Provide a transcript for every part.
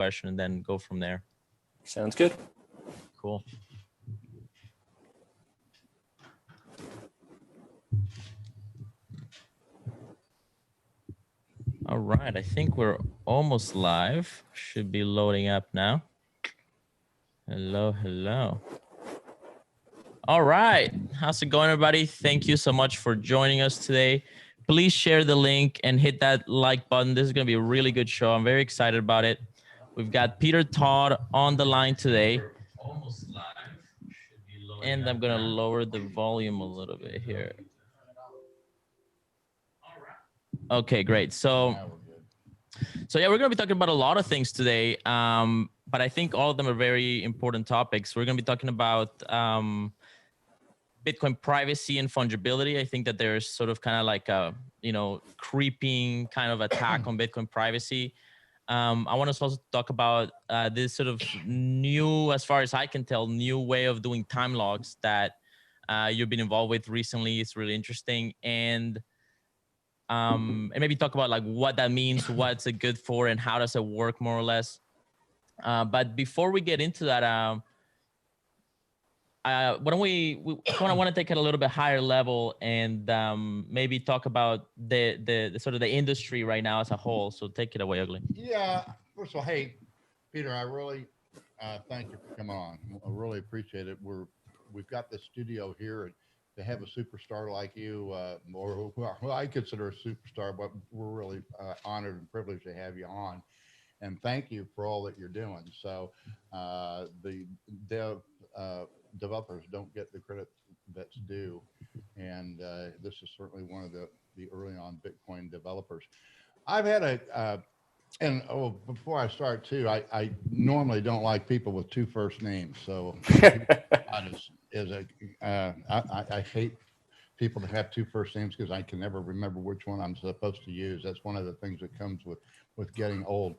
question and then go from there. Sounds good. Cool. All right, I think we're almost live. Should be loading up now. Hello, hello. All right, how's it going, everybody? Thank you so much for joining us today. Please share the link and hit that like button. This is going to be a really good show. I'm very excited about it. We've got Peter Todd on the line today. Almost live. And I'm going to lower the volume a little bit here. Okay, great. So yeah, we're going to be talking about a lot of things today, but I think all of them are very important topics. We're going to be talking about Bitcoin privacy and fungibility. I think that there's sort of kind of like a, creeping kind of attack on Bitcoin privacy. I want to also talk about this sort of new, as far as I can tell, new way of doing time logs that you've been involved with recently. It's really interesting. And maybe talk about like what that means, what's it good for, and how does it work more or less. But before we get into that, why don't we want to take it a little bit higher level and maybe talk about the sort of the industry right now as a whole. So take it away, Ugly. Yeah. First of all, hey, Peter, I really thank you for coming on. I really appreciate it. We've got the studio here, and to have a superstar like you, or who I consider a superstar, but we're really honored and privileged to have you on. And thank you for all that you're doing. So the developers don't get the credit that's due. And this is certainly one of the early on Bitcoin developers. I've had before I start too, I normally don't like people with two first names. So I hate people that have two first names because I can never remember which one I'm supposed to use. That's one of the things that comes with getting old.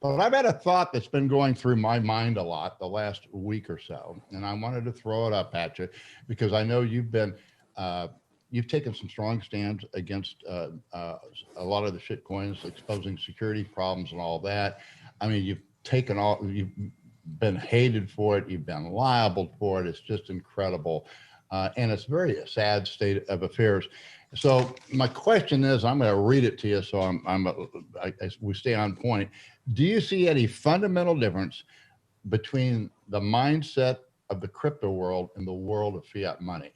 But I've had a thought that's been going through my mind a lot the last week or so, and I wanted to throw it up at you because I know you've taken some strong stands against a lot of the shit coins, exposing security problems and all that. I mean, you've been hated for it. You've been liable for it. It's just incredible. And it's very sad state of affairs. So my question is, I'm going to read it to you so we stay on point. Do you see any fundamental difference between the mindset of the crypto world and the world of fiat money?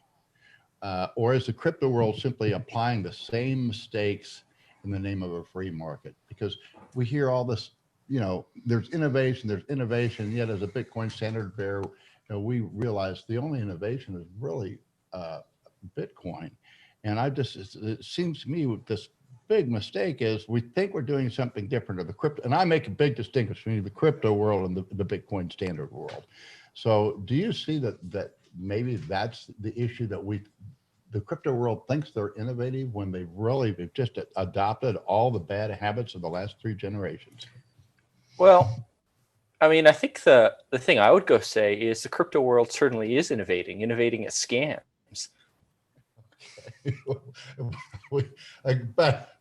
Or is the crypto world simply applying the same mistakes in the name of a free market? Because we hear all this, there's innovation, yet as a Bitcoin standard bearer, we realize the only innovation is really Bitcoin. And it seems to me this big mistake is we think we're doing something different of the crypto. And I make a big distinction between the crypto world and the Bitcoin standard world. So do you see that maybe that's the issue, that the crypto world thinks they're innovative when they've just adopted all the bad habits of the last 3 generations? Well, I mean, I think the thing I would go say is the crypto world certainly is innovating at scams.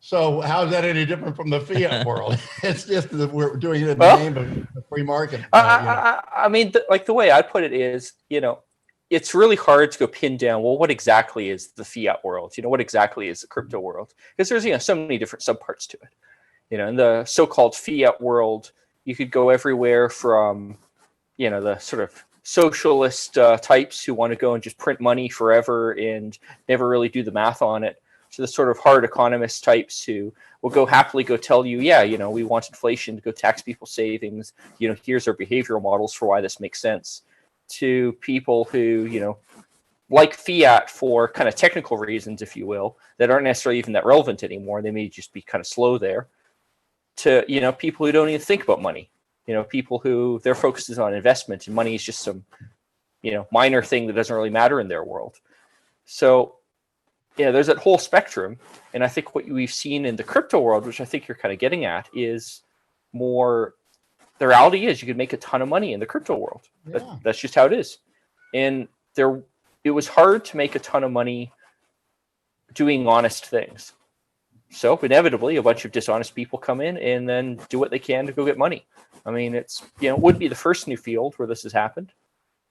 So how's that any different from the fiat world? It's just that we're doing it in the name of the free market. I mean, the way I put it is, it's really hard to go pin down, well, what exactly is the fiat world? What exactly is the crypto world? Because there's, so many different subparts to it. In the so-called fiat world, you could go everywhere from, the sort of socialist types who want to go and just print money forever and never really do the math on it, to the sort of hard economist types who will happily tell you, we want inflation to go tax people's savings. Here's our behavioral models for why this makes sense. To people who, like fiat for kind of technical reasons, if you will, that aren't necessarily even that relevant anymore. They may just be kind of slow there. To, people who don't even think about money. People who their focus is on investment and money is just some, minor thing that doesn't really matter in their world. So, there's that whole spectrum. And I think what we've seen in the crypto world, which I think you're kind of getting at, is more, the reality is you could make a ton of money in the crypto world. Yeah. That's just how it is. And it was hard to make a ton of money doing honest things. So inevitably, a bunch of dishonest people come in and then do what they can to go get money. I mean, it's, you know, it wouldn't be the first new field where this has happened.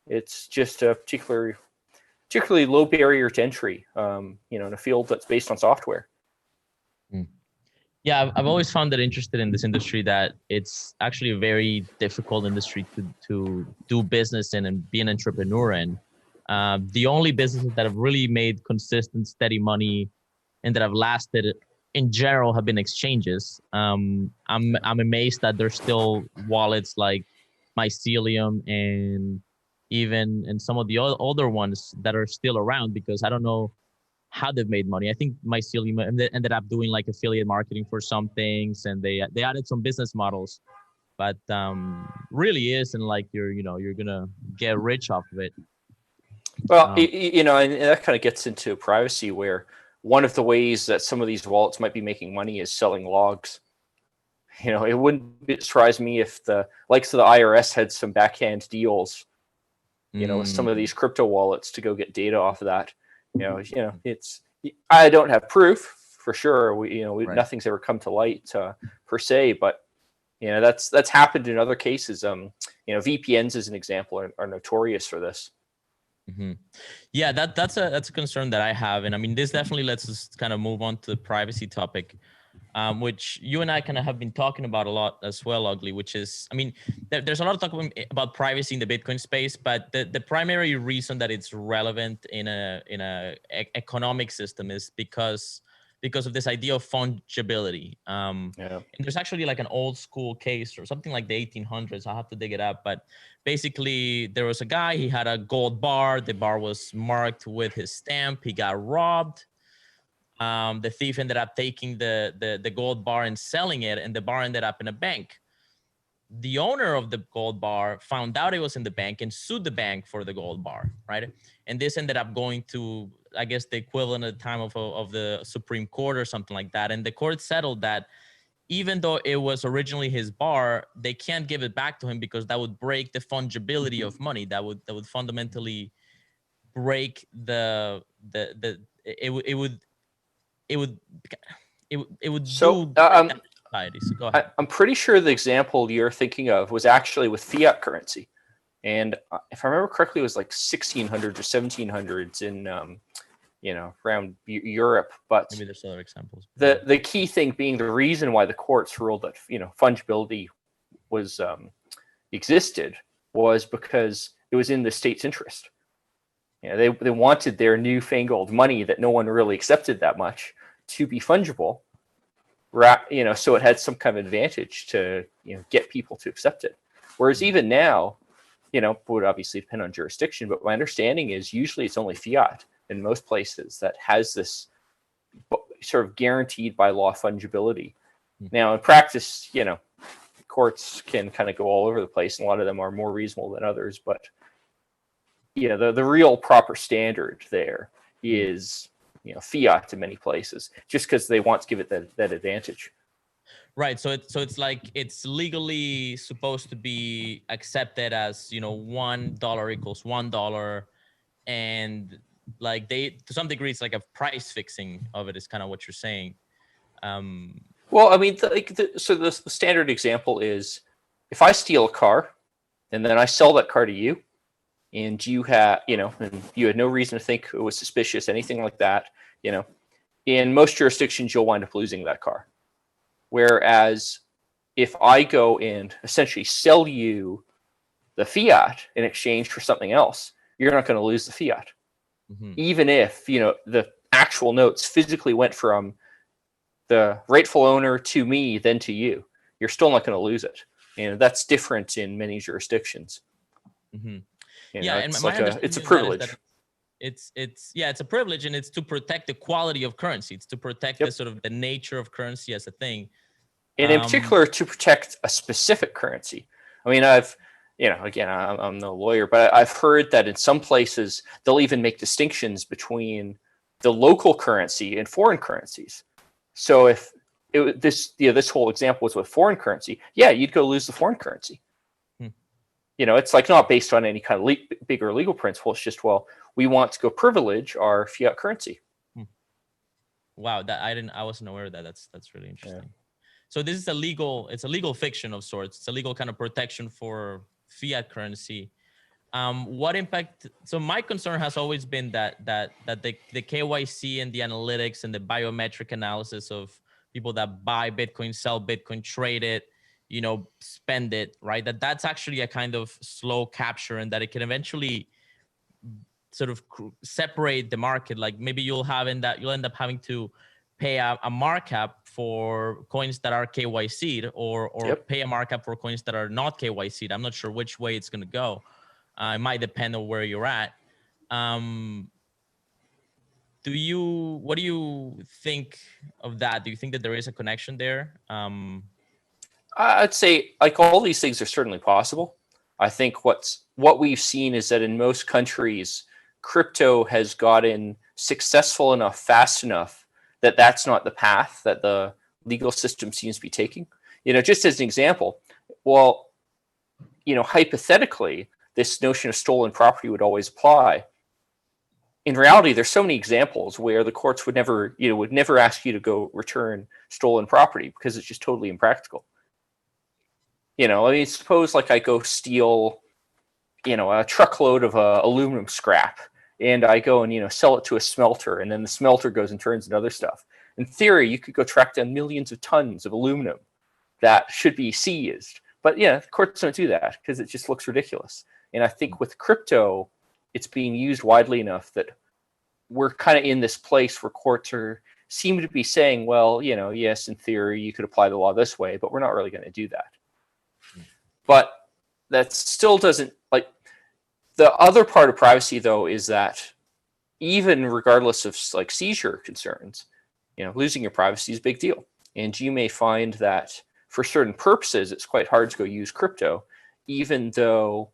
It's just a particularly low barrier to entry, you know, in a field that's based on software. Yeah, I've always found it interested in this industry that it's actually a very difficult industry to do business in and be an entrepreneur in. The only businesses that have really made consistent, steady money and that have lasted in general have been exchanges. I'm amazed that there's still wallets like Mycelium and even and some of the older ones that are still around, because I don't know how they've made money. I think Mycelium ended up doing like affiliate marketing for some things, and they added some business models, but really isn't like you're gonna get rich off of it. Well, you know, and that kind of gets into privacy, where one of the ways that some of these wallets might be making money is selling logs. You know, it wouldn't surprise me if the likes of the IRS had some backhand deals, you know, with some of these crypto wallets to go get data off of that. You know, it's, I don't have proof for sure. Right. Nothing's ever come to light per se, but you know, that's happened in other cases. You know, VPNs as an example are notorious for this. Mm-hmm. Yeah, that's a concern that I have, and I mean, this definitely lets us kind of move on to the privacy topic, which you and I kind of have been talking about a lot as well, Ugly. Which is, I mean, there's a lot of talk about privacy in the Bitcoin space, but the primary reason that it's relevant in a economic system is because of this idea of fungibility. And there's actually like an old school case or something like the 1800s. I'll have to dig it up, but basically there was a guy, he had a gold bar. The bar was marked with his stamp. He got robbed. The thief ended up taking the gold bar and selling it, and the bar ended up in a bank. The owner of the gold bar found out it was in the bank and sued the bank for the gold bar, right? And this ended up going to, I guess, the equivalent at the time of the Supreme Court or something like that. And the court settled that even though it was originally his bar, they can't give it back to him because that would break the fungibility of money. That would fundamentally break it would so, do society. So go ahead. I'm pretty sure the example you're thinking of was actually with fiat currency, and if I remember correctly, it was like 1600s or 1700s in you know, around Europe. But maybe there's other examples. The key thing being the reason why the courts ruled that, you know, fungibility was existed was because it was in the state's interest. You know, they wanted their newfangled money that no one really accepted that much to be fungible, you know, so it had some kind of advantage to, you know, get people to accept it. Whereas even now, you know, would obviously depend on jurisdiction, but my understanding is usually it's only fiat in most places that has this sort of guaranteed by law fungibility. Now, in practice, you know, courts can kind of go all over the place, and a lot of them are more reasonable than others, but you know, the real proper standard there is, you know, fiat in many places, just because they want to give it that advantage. Right. So it's like it's legally supposed to be accepted as, you know, $1 equals $1, and like they, to some degree, it's like a price fixing of it is kind of what you're saying. Well, I mean, so the standard example is if I steal a car and then I sell that car to you, and you had, you know, and you had no reason to think it was suspicious, anything like that, you know, in most jurisdictions, you'll wind up losing that car. Whereas if I go and essentially sell you the fiat in exchange for something else, you're not going to lose the fiat. Mm-hmm. Even if, you know, the actual notes physically went from the rightful owner to me, then to you, you're still not going to lose it. You know, that's different in many jurisdictions. Mm-hmm. You know, it's like it's a privilege. It's a privilege, and it's to protect the quality of currency. It's to protect the sort of the nature of currency as a thing. And in particular, to protect a specific currency. I mean, you know, again, I'm no lawyer, but I've heard that in some places they'll even make distinctions between the local currency and foreign currencies. So if this whole example was with foreign currency, yeah, you'd go lose the foreign currency. You know, it's like not based on any kind of bigger legal principle. It's just, well, we want to go privilege our fiat currency. Wow, that I wasn't aware of that. That's really interesting. So this is it's a legal fiction of sorts. It's a legal kind of protection for fiat currency. What impact? So my concern has always been that the KYC and the analytics and the biometric analysis of people that buy Bitcoin, sell Bitcoin, trade it, spend it, right? That's actually a kind of slow capture, and that it can eventually sort of separate the market. Like maybe you'll end up having to pay a markup for coins that are KYC'd or pay a markup for coins that are not KYC'd. I'm not sure which way it's going to go. It might depend on where you're at. What do you think of that? Do you think that there is a connection there? I'd say like all these things are certainly possible. I think what we've seen is that in most countries, crypto has gotten successful enough, fast enough that that's not the path that the legal system seems to be taking. Just as an example, well, hypothetically, this notion of stolen property would always apply. In reality, there's so many examples where the courts would never ask you to go return stolen property because it's just totally impractical. Suppose like I go steal, a truckload of aluminum scrap, and I go and sell it to a smelter, and then the smelter goes and turns into other stuff. In theory, you could go track down millions of tons of aluminum that should be seized, but courts don't do that because it just looks ridiculous. And I think with crypto, it's being used widely enough that we're kind of in this place where courts seem to be saying, well, yes, in theory, you could apply the law this way, but we're not really going to do that. But that still doesn't, like, the other part of privacy, though, is that even regardless of like seizure concerns, losing your privacy is a big deal. And you may find that for certain purposes, it's quite hard to go use crypto, even though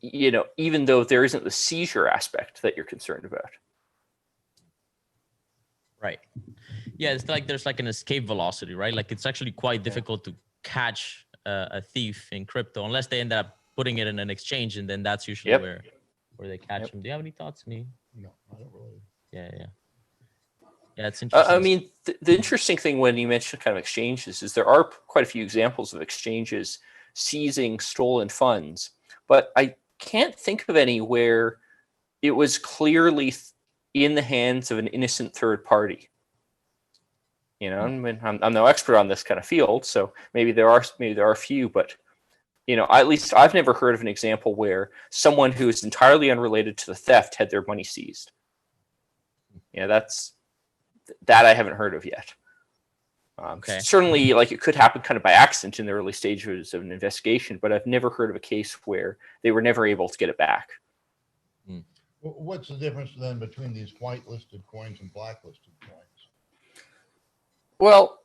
there isn't the seizure aspect that you're concerned about. Right. Yeah, it's like there's like an escape velocity, right? Like it's actually quite difficult to catch a thief in crypto unless they end up putting it in an exchange, and then that's usually where they catch them. Do you have any thoughts, me? No, I don't really. Yeah, it's interesting. I mean, the interesting thing when you mention kind of exchanges is there are quite a few examples of exchanges seizing stolen funds, but I can't think of any where it was clearly in the hands of an innocent third party. I mean, I'm no expert on this kind of field, so maybe there are a few, but at least I've never heard of an example where someone who is entirely unrelated to the theft had their money seized. That I haven't heard of yet. Certainly, like it could happen kind of by accident in the early stages of an investigation, but I've never heard of a case where they were never able to get it back. What's the difference then between these whitelisted coins and blacklisted coins? Well,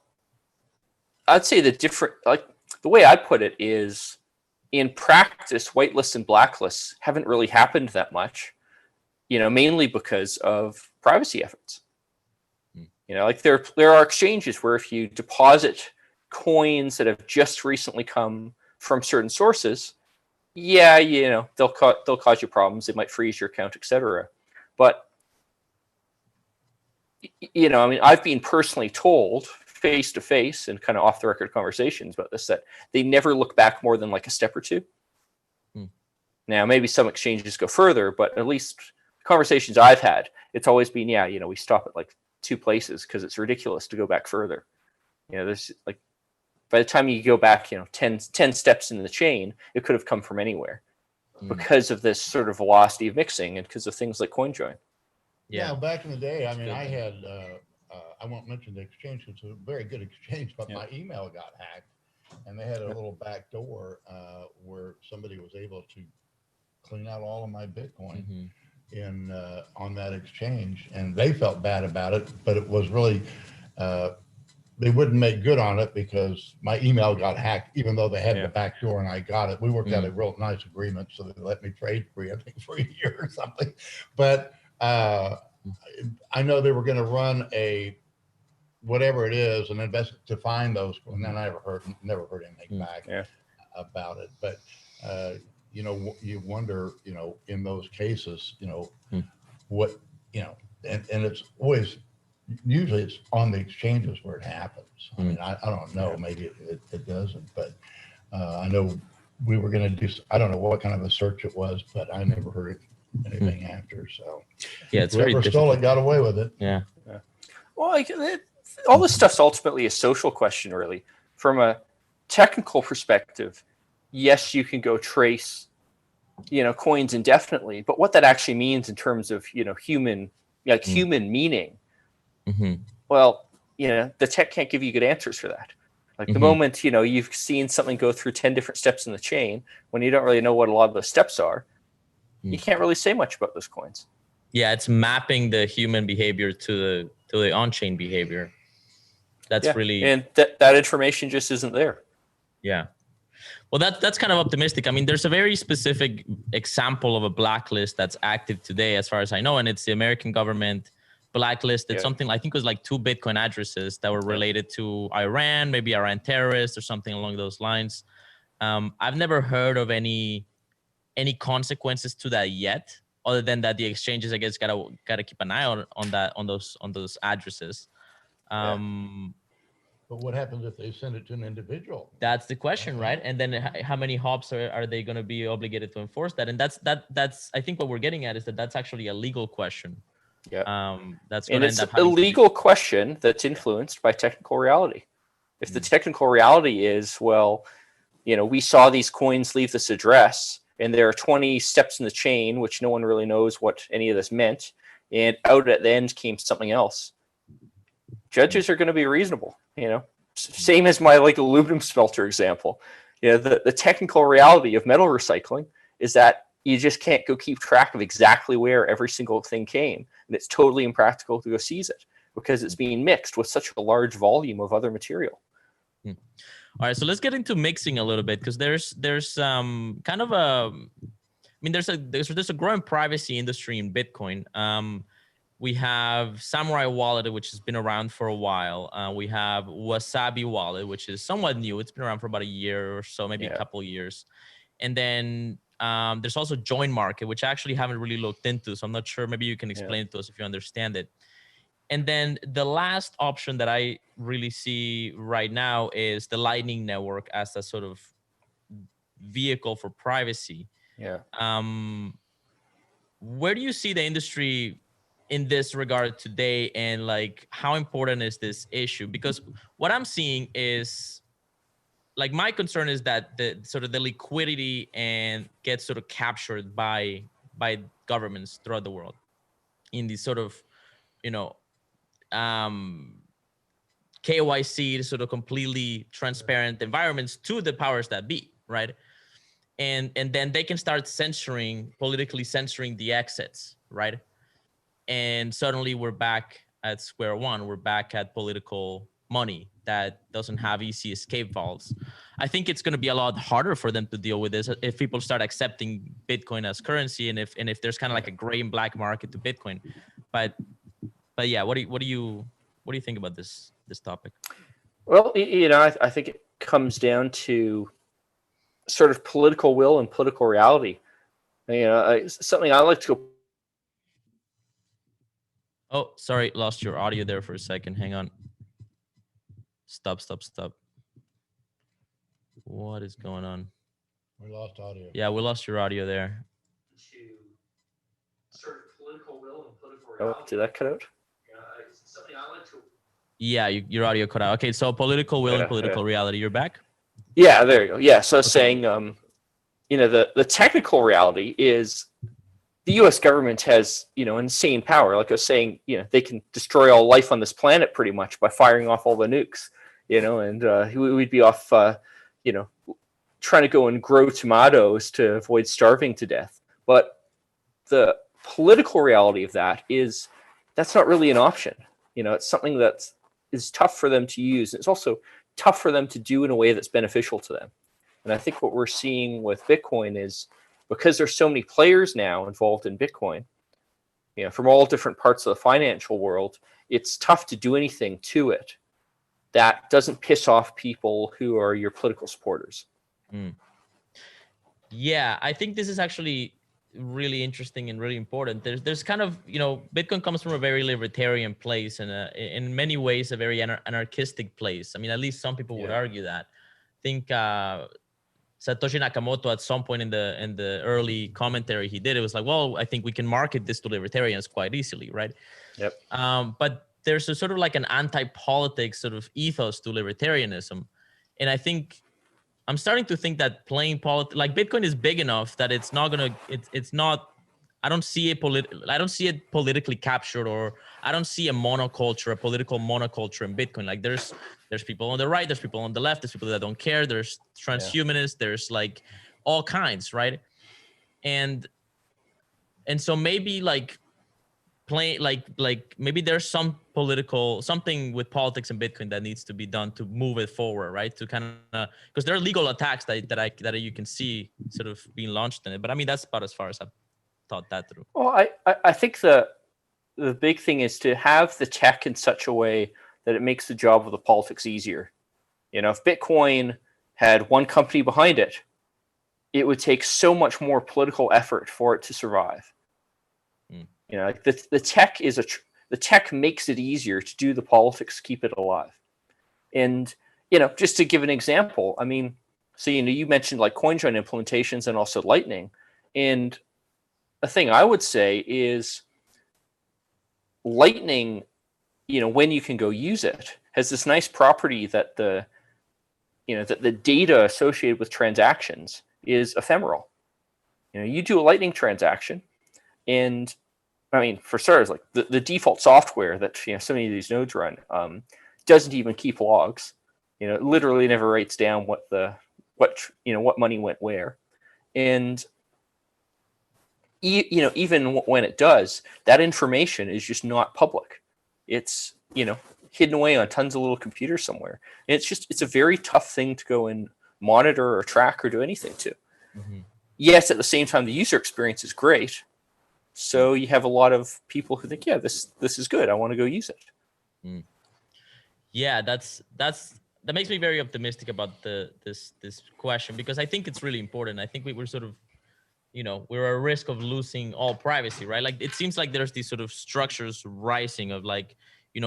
I'd say the way I put it is, in practice, whitelists and blacklists haven't really happened that much, mainly because of privacy efforts. Like there are exchanges where if you deposit coins that have just recently come from certain sources, they'll cause you problems. They might freeze your account, etc. But I mean, I've been personally told face to face and kind of off the record conversations about this that they never look back more than like a step or two. Now, maybe some exchanges go further, but at least conversations I've had, it's always been, we stop at like 2 places because it's ridiculous to go back further. There's like, by the time you go back, 10 steps in the chain, it could have come from anywhere because of this sort of velocity of mixing and because of things like CoinJoin. Yeah, back in the day, I mean, I had, I won't mention the exchange, it's a very good exchange, but my email got hacked, and they had a little back door where somebody was able to clean out all of my Bitcoin on that exchange, and they felt bad about it, but it was really, they wouldn't make good on it because my email got hacked, even though they had the back door and I got it. We worked out a real nice agreement, so they let me trade free, I think, for a year or something. But I know they were going to run a whatever it is and invest to find those, and then I never heard anything back about it. But you wonder, in those cases, what, and it's always usually it's on the exchanges where it happens. I mean, I don't know, maybe it doesn't, but I know we were going to do, I don't know what kind of a search it was, but I never heard anything after. So Yeah, it's whoever very stole difficult. it got away with it. Yeah. Well, all this stuff's ultimately a social question, really. From a technical perspective, yes, you can go trace, coins indefinitely, but what that actually means in terms of, human meaning, well, the tech can't give you good answers for that. Like the moment, you've seen something go through 10 different steps in the chain, when you don't really know what a lot of those steps are, you can't really say much about those coins. Yeah, it's mapping the human behavior to the on-chain behavior. That's really, and that information just isn't there. Yeah. Well, that's kind of optimistic. I mean, there's a very specific example of a blacklist that's active today, as far as I know, and it's the American government blacklisted something. I think it was like 2 Bitcoin addresses that were related to Iran, maybe Iran terrorists or something along those lines. I've never heard of any consequences to that yet, other than that the exchanges, I guess, gotta keep an eye on those addresses. But what happens if they send it to an individual? That's the question, right? And then how many hops are they going to be obligated to enforce that? And that's I think what we're getting at is that's actually a legal question. Yeah. That's and going to it's end up a legal question that's influenced by technical reality. If the technical reality is, well, we saw these coins leave this address, and there are 20 steps in the chain, which no one really knows what any of this meant, and out at the end came something else. Judges are going to be reasonable, same as my aluminum smelter example. The technical reality of metal recycling is that you just can't go keep track of exactly where every single thing came, and it's totally impractical to go seize it because it's being mixed with such a large volume of other material. All right, so let's get into mixing a little bit, because there's kind of a, I mean, there's a growing privacy industry in Bitcoin. We have Samurai Wallet, which has been around for a while. We have Wasabi Wallet, which is somewhat new. It's been around for about a year or so, maybe a couple of years. And then there's also Join Market, which I actually haven't really looked into. So I'm not sure. Maybe you can explain it to us if you understand it. And then the last option that I really see right now is the Lightning Network as a sort of vehicle for privacy. Yeah. Where do you see the industry in this regard today, and like how important is this issue? Because what I'm seeing is, like, my concern is that the sort of the liquidity and gets sort of captured by governments throughout the world in these sort of KYC, sort of completely transparent environments to the powers that be, right? And then they can start politically censoring the exits, right? And suddenly we're back at square one. We're back at political money that doesn't have easy escape valves. I think it's going to be a lot harder for them to deal with this if people start accepting Bitcoin as currency, and if there's kind of like a gray and black market to Bitcoin. But yeah, what do you think about this topic? Well, I think it comes down to sort of political will and political reality. Something I like to go. Oh, sorry, lost your audio there for a second. Hang on. Stop. What is going on? We lost audio. Yeah, we lost your audio there. To sort of political will and political reality. Oh, did that cut out? Something I like to. Yeah, your audio cut out. Okay, so political will and political reality. You're back? Yeah, there you go. Yeah, so saying, the technical reality is the U.S. government has, insane power. Like I was saying, they can destroy all life on this planet pretty much by firing off all the nukes, and we'd be off, trying to go and grow tomatoes to avoid starving to death. But the political reality of that is that's not really an option. It's something that is tough for them to use. It's also tough for them to do in a way that's beneficial to them. And I think what we're seeing with Bitcoin is, because there's so many players now involved in Bitcoin, from all different parts of the financial world, it's tough to do anything to it that doesn't piss off people who are your political supporters. Yeah, I think this is actually really interesting and really important. There's kind of, Bitcoin comes from a very libertarian place and in many ways a very anarchistic place. I mean, at least some people would argue that. I think Satoshi Nakamoto at some point in the early commentary he did, it was like, well, I think we can market this to libertarians quite easily, right? Yep. But there's a sort of like an anti-politics sort of ethos to libertarianism, and I think I'm starting to think that playing like Bitcoin is big enough that it's not gonna, it's not. I don't see it politically captured, or I don't see a political monoculture in Bitcoin. Like there's people on the right, there's people on the left, there's people that don't care, there's transhumanists, there's like all kinds, right? And so maybe like maybe there's something with politics and Bitcoin that needs to be done to move it forward, right? To kind of, because there are legal attacks that you can see sort of being launched in it. But I mean, that's about as far as I've thought that through. Well, I think the big thing is to have the tech in such a way that it makes the job of the politics easier. If Bitcoin had one company behind it, it would take so much more political effort for it to survive. Like the tech the tech makes it easier to do the politics, keep it alive. And just to give an example, I mean, so you mentioned like CoinJoin implementations and also Lightning, and a thing I would say is Lightning, when you can go use it, has this nice property that the data associated with transactions is ephemeral. You do a Lightning transaction, and I mean, for starters, like the default software that so many of these nodes run doesn't even keep logs. It literally never writes down what money went where, and even when it does, that information is just not public. It's hidden away on tons of little computers somewhere. And it's a very tough thing to go and monitor or track or do anything to. Mm-hmm. Yes, at the same time, the user experience is great. So you have a lot of people who think, yeah, this is good. I want to go use it. Mm. Yeah, that makes me very optimistic about this question, because I think it's really important. I think we were sort of, we're at risk of losing all privacy, right? Like it seems like there's these sort of structures rising of like,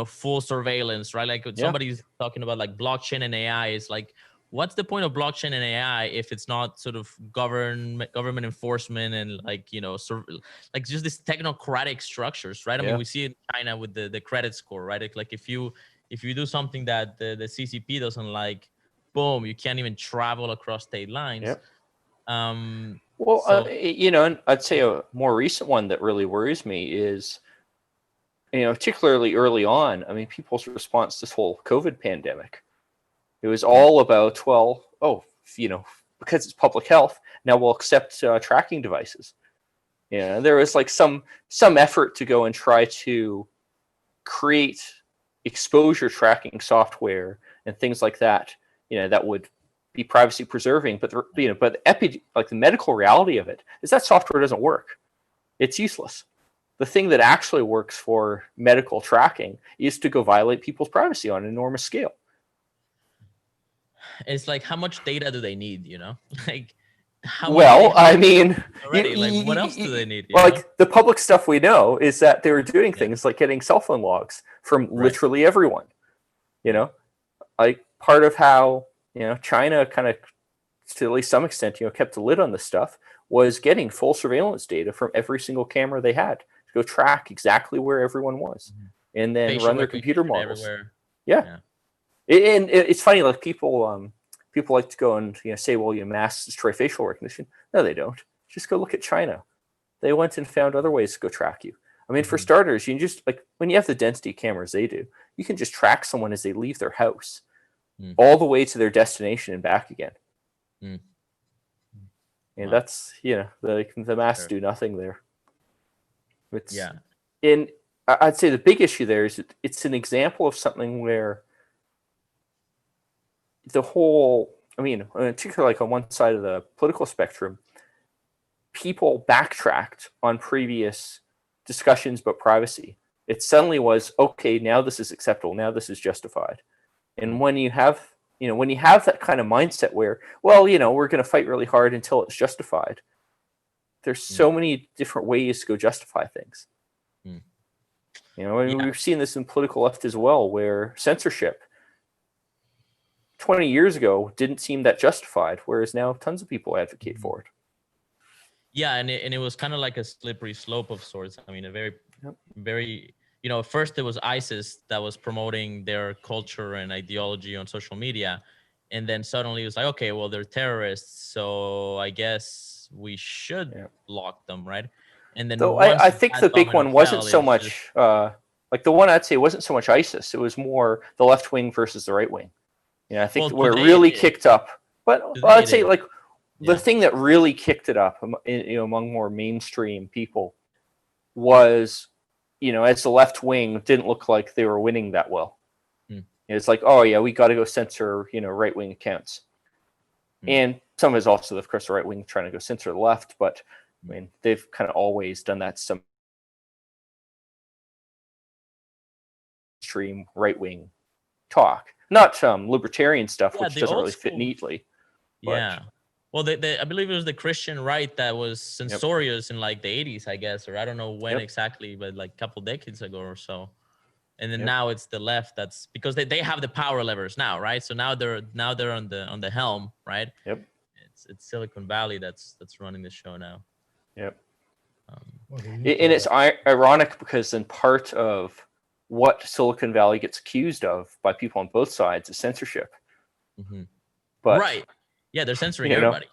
full surveillance, right? Like somebody's talking about like blockchain and AI is like, what's the point of blockchain and AI if it's not sort of government enforcement and like, like just these technocratic structures, right? I mean, we see it in China with the credit score, right? Like if you do something that the CCP doesn't like, boom, you can't even travel across state lines. Yep. And I'd say a more recent one that really worries me is, particularly early on, I mean, people's response to this whole COVID pandemic. It was all about, because it's public health, now we'll accept tracking devices. There was like some effort to go and try to create exposure tracking software and things like that, that would be privacy preserving. But the medical reality of it is that software doesn't work. It's useless. The thing that actually works for medical tracking is to go violate people's privacy on an enormous scale. It's like, how much data do they need? Like, I mean, already, what else do they need? Like the public stuff we know is that they were doing things like getting cell phone logs from literally everyone. Like part of how China kind of, to at least some extent, kept a lid on this stuff was getting full surveillance data from every single camera they had to go track exactly where everyone was, and then facial run their computer models. Everywhere. Yeah. And it's funny, like people like to go and say, well, masks destroy facial recognition. No, they don't. Just go look at China. They went and found other ways to go track you. I mean, for starters, you can just, like, when you have the density cameras they do, you can just track someone as they leave their house all the way to their destination and back again. And that's, the masks do nothing there. And I'd say the big issue there is it's an example of something where the whole, particularly like on one side of the political spectrum, people backtracked on previous discussions about privacy. It suddenly was, okay, now this is acceptable, now this is justified. And when you have that kind of mindset where, well, we're going to fight really hard until it's justified, there's so many different ways to go justify things. You know, and we've seen this in political left as well, where censorship 20 years ago didn't seem that justified, whereas now tons of people advocate for it. Yeah, and it was kind of like a slippery slope of sorts. I mean, a very, you know, first it was ISIS that was promoting their culture and ideology on social media. And then suddenly it was like, okay, well, they're terrorists, so I guess we should block them, right? And then Though I think the big one wasn't so much, like the one I'd say wasn't so much ISIS. It was more the left wing versus the right wing. You know, I think where it really kicked up, but I'd say like the thing that really kicked it up, you know, among more mainstream people was, you know, as the left wing didn't look like they were winning that well. It's like, oh yeah, we got to go censor, you know, right wing accounts, and some is also, of course, the right wing trying to go censor the left. But I mean, they've kind of always done that. Some extreme right wing talk, not libertarian stuff, which doesn't really fit neatly. Yeah. Well, I believe it was the Christian right that was censorious in like the 80s, I guess, or I don't know when exactly, but like a couple decades ago or so. And then now it's the left that's because they have the power levers now, right? So now they're on the helm, right? Yep. It's Silicon Valley that's running the show now. Yep. And it's ironic because then part of what Silicon Valley gets accused of by people on both sides is censorship. But right. Yeah, they're censoring everybody.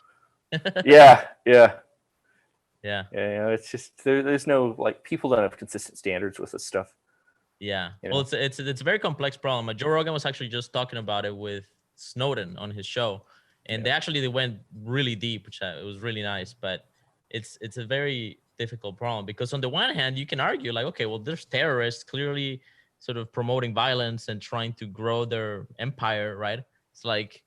Yeah. It's just there's no, like, people don't have consistent standards with this stuff. Yeah. Well, it's a very complex problem. Joe Rogan was actually just talking about it with Snowden on his show, and they went really deep, which it was really nice. But it's a very difficult problem because on the one hand, you can argue like, okay, well, there's terrorists clearly sort of promoting violence and trying to grow their empire, right? It's like,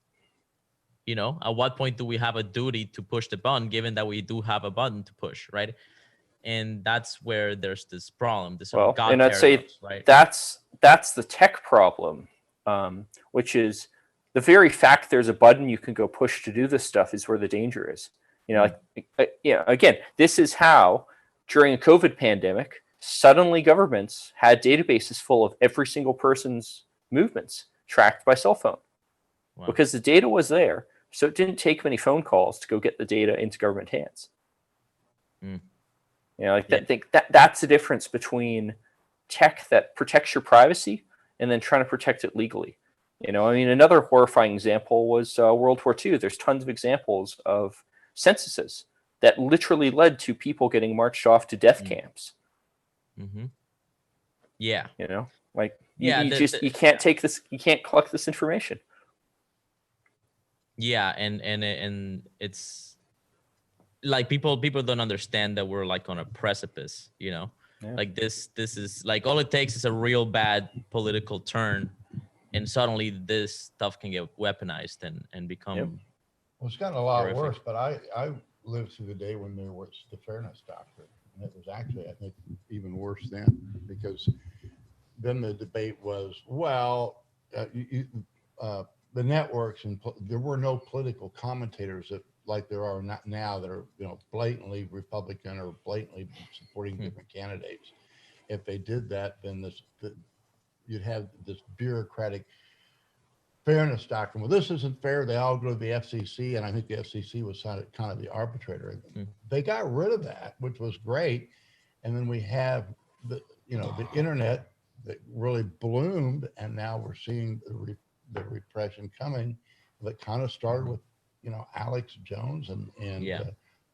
you know, at what point do we have a duty to push the button, given that we do have a button to push, right? And that's where there's this problem. This God and I'd paradox, say right? that's the tech problem, which is the very fact there's a button you can go push to do this stuff is where the danger is. You know, again, this is how during a COVID pandemic, suddenly governments had databases full of every single person's movements tracked by cell phone because the data was there. So it didn't take many phone calls to go get the data into government hands. You know, like that's the difference between tech that protects your privacy and then trying to protect it legally. You know, I mean, another horrifying example was World War II. There's tons of examples of censuses that literally led to people getting marched off to death camps. Yeah. You know, like you can't take this, you can't collect this information. Yeah, and it's like people don't understand that we're like on a precipice, you know. Like this is like all it takes is a real bad political turn and suddenly this stuff can get weaponized and become Well, it's gotten a lot worse, but I lived through the day when there was the fairness doctrine, and it was actually, I think, even worse then, because then the debate was, well, the networks, and there were no political commentators that, like there are not now, that are, you know, blatantly Republican or blatantly supporting different candidates. If they did that, then you'd have this bureaucratic fairness doctrine. Well, this isn't fair. They all go to the FCC, and I think the FCC was kind of the arbitrator. They got rid of that, which was great, and then we have the internet that really bloomed, and now we're seeing the repression coming. That kind of started with, you know, Alex Jones and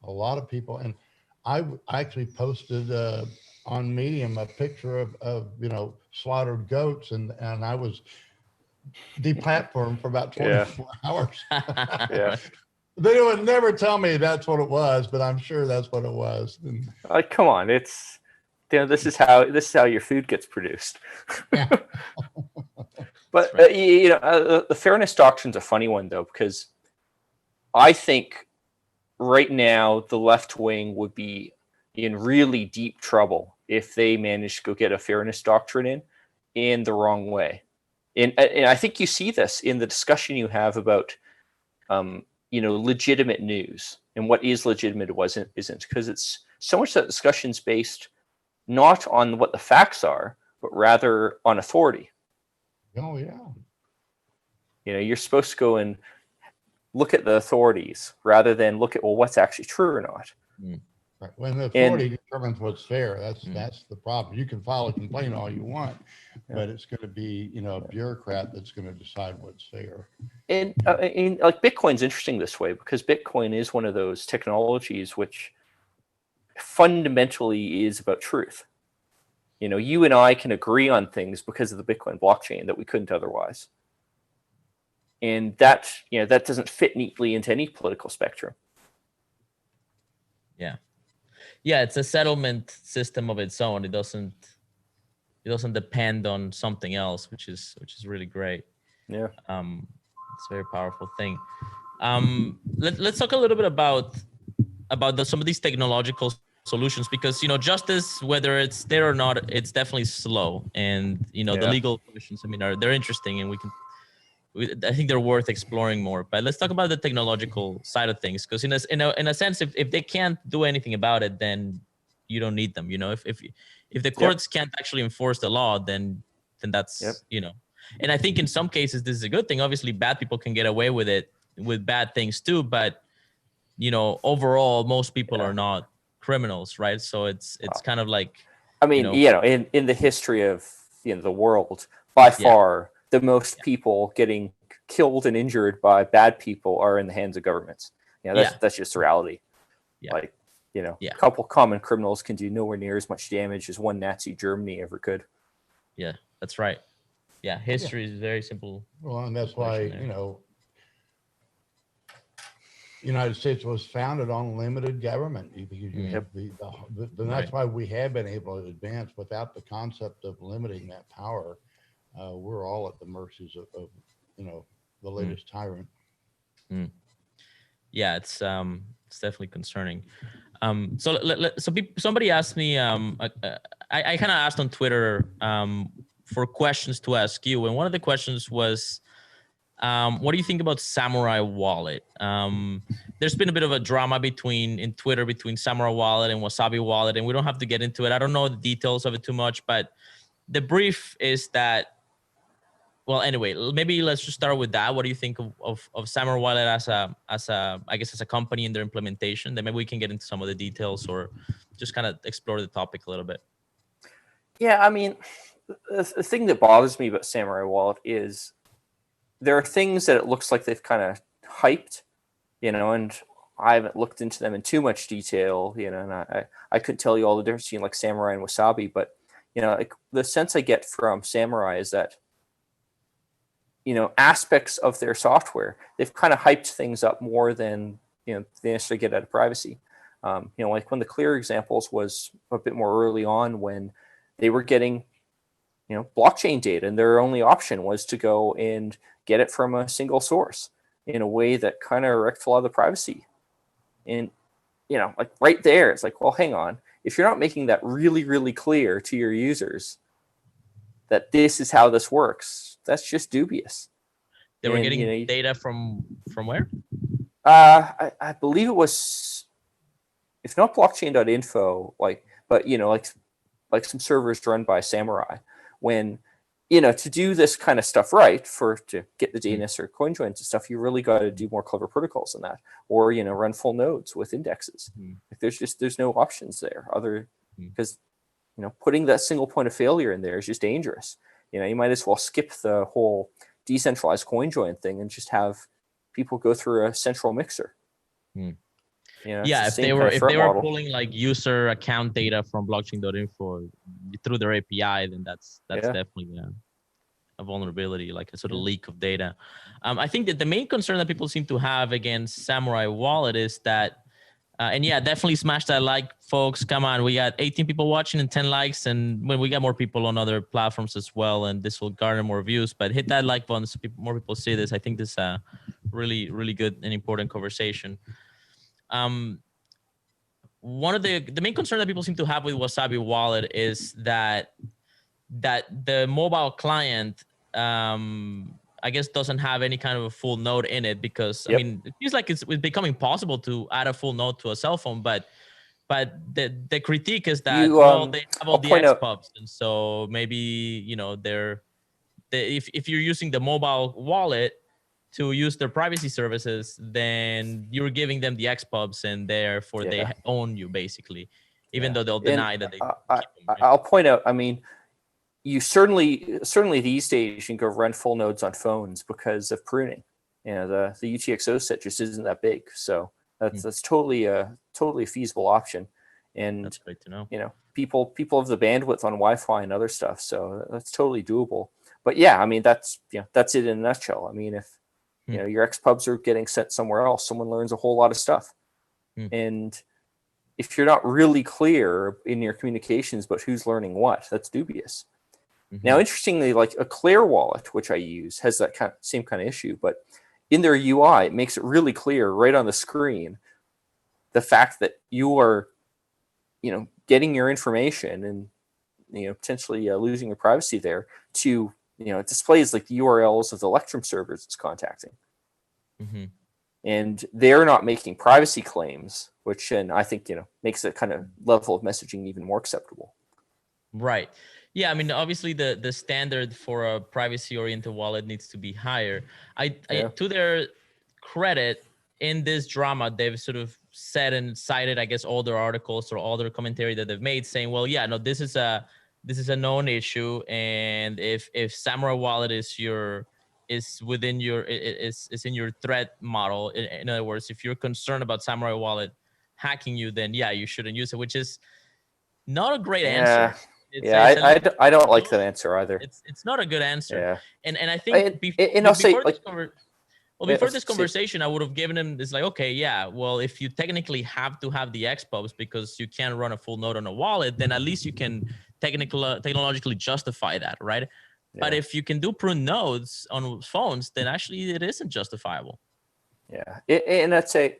a lot of people. And I actually posted on Medium a picture of you know, slaughtered goats, and I was deplatformed for about 24 hours. They would never tell me that's what it was, but I'm sure that's what it was. Like, come on, it's, you know, this is how your food gets produced. But you know, the fairness doctrine's a funny one though, because I think right now the left wing would be in really deep trouble if they managed to go get a fairness doctrine in the wrong way. And I think you see this in the discussion you have about, you legitimate news and what is legitimate isn't, because it's so much that discussion's based not on what the facts are, but rather on authority. Oh yeah. You're supposed to go and look at the authorities rather than look at, well, what's actually true or not. Right. When the authority determines what's fair, that's the problem. You can file a complaint all you want, but it's going to be a bureaucrat that's going to decide what's fair. And like Bitcoin's interesting this way, because Bitcoin is one of those technologies which fundamentally is about truth. You and I can agree on things because of the Bitcoin blockchain that we couldn't otherwise. And that doesn't fit neatly into any political spectrum. Yeah, it's a settlement system of its own. It doesn't depend on something else, which is really great. Yeah. It's a very powerful thing. Let's talk a little bit about some of these technological solutions, because justice, whether it's there or not, it's definitely slow, and the legal questions, they're interesting, and I think they're worth exploring more. But let's talk about the technological side of things, because in a sense, if they can't do anything about it, then you don't need them. If the courts can't actually enforce the law, then that's And I think in some cases this is a good thing. Obviously, bad people can get away with it, with bad things too. But overall, most people are not criminals, right? So it's kind of like, in the history of the world, by far the most people getting killed and injured by bad people are in the hands of governments. That's just the reality. A couple common criminals can do nowhere near as much damage as one Nazi Germany ever could. Yeah, that's right. Yeah, history is very simple. Well, and that's why United States was founded on limited government, because you have that's why we have been able to advance. Without the concept of limiting that power, we're all at the mercies of the latest tyrant. Yeah, it's definitely concerning. Somebody asked me, I kind of asked on Twitter for questions to ask you, and one of the questions was, what do you think about Samurai Wallet? There's been a bit of a drama in Twitter between Samurai Wallet and Wasabi Wallet, and we don't have to get into it. I don't know the details of it too much, but the brief is that, well, anyway, maybe let's just start with that. What do you think of Samurai Wallet as a company in their implementation? Then maybe we can get into some of the details, or just kind of explore the topic a little bit. Yeah, the thing that bothers me about Samurai Wallet is there are things that it looks like they've kind of hyped, and I haven't looked into them in too much detail, and I couldn't tell you all the difference between like Samurai and Wasabi, but the sense I get from Samurai is that aspects of their software, they've kind of hyped things up more than they necessarily get out of privacy. Like when the clear examples was a bit more early on, when they were getting blockchain data, and their only option was to go and get it from a single source in a way that kind of wrecked a lot of the privacy. And like right there, it's like, well, hang on, if you're not making that really, really clear to your users that this is how this works, that's just dubious. They were getting data from where? I believe it was, if not blockchain.info, like some servers run by Samurai, when to do this kind of stuff right, to get the DNS or coin joins and stuff, you really got to do more clever protocols than that, or run full nodes with indexes. Like there's no options there other, because putting that single point of failure in there is just dangerous. You might as well skip the whole decentralized coin join thing and just have people go through a central mixer. If they were pulling like user account data from blockchain.info through their API, then that's definitely a vulnerability, like a sort of leak of data. I think that the main concern that people seem to have against Samurai Wallet is that, definitely smash that like, folks. Come on, we got 18 people watching and 10 likes, and when we got more people on other platforms as well, and this will garner more views. But hit that like button so more people see this. I think this is a really, really good and important conversation. One of the main concern that people seem to have with Wasabi Wallet is that the mobile client, I guess doesn't have any kind of a full node in it, because Yep. I mean, it feels like it's becoming possible to add a full node to a cell phone, but the critique is that well, they have all I'll the point out, XPubs, and so maybe, you know, if you're using the mobile wallet to use their privacy services, then you're giving them the XPubs, and therefore they own you basically, even though they'll deny that they keep them, right? I'll point out, I mean, you certainly these days you can go run full nodes on phones because of pruning. You know, the UTXO set just isn't that big, so that's totally a feasible option. And That's great to know. you know, people have the bandwidth on Wi-Fi and other stuff, so that's totally doable. But yeah, I mean, that's it in a nutshell. I mean, if you know your XPubs are getting sent somewhere else, someone learns a whole lot of stuff, and if you're not really clear in your communications about who's learning what, that's dubious. Now, interestingly, like a Clear wallet, which I use, has that same kind of issue, but in their UI, it makes it really clear right on the screen the fact that you are, you know, getting your information and, you know, potentially losing your privacy there to, you know, it displays like the URLs of the Electrum servers it's contacting. And they're not making privacy claims, which then I think, you know, makes that kind of level of messaging even more acceptable. Right. Yeah, I mean, obviously the standard for a privacy-oriented wallet needs to be higher. I to their credit, in this drama, they've sort of said and cited, I guess, all their articles or all their commentary that they've made, saying, well, yeah, no, this is a known issue, and if Samurai Wallet is in your threat model, in other words, if you're concerned about Samurai Wallet hacking you, then yeah, you shouldn't use it, which is not a great answer. I don't like that answer either. It's not a good answer. Yeah. And I think before this conversation, I would have given him this, like, okay, yeah, well, if you technically have to have the XPubs because you can't run a full node on a wallet, then at least you can technologically justify that, right? Yeah. But if you can do prune nodes on phones, then actually it isn't justifiable. Yeah, and I'd say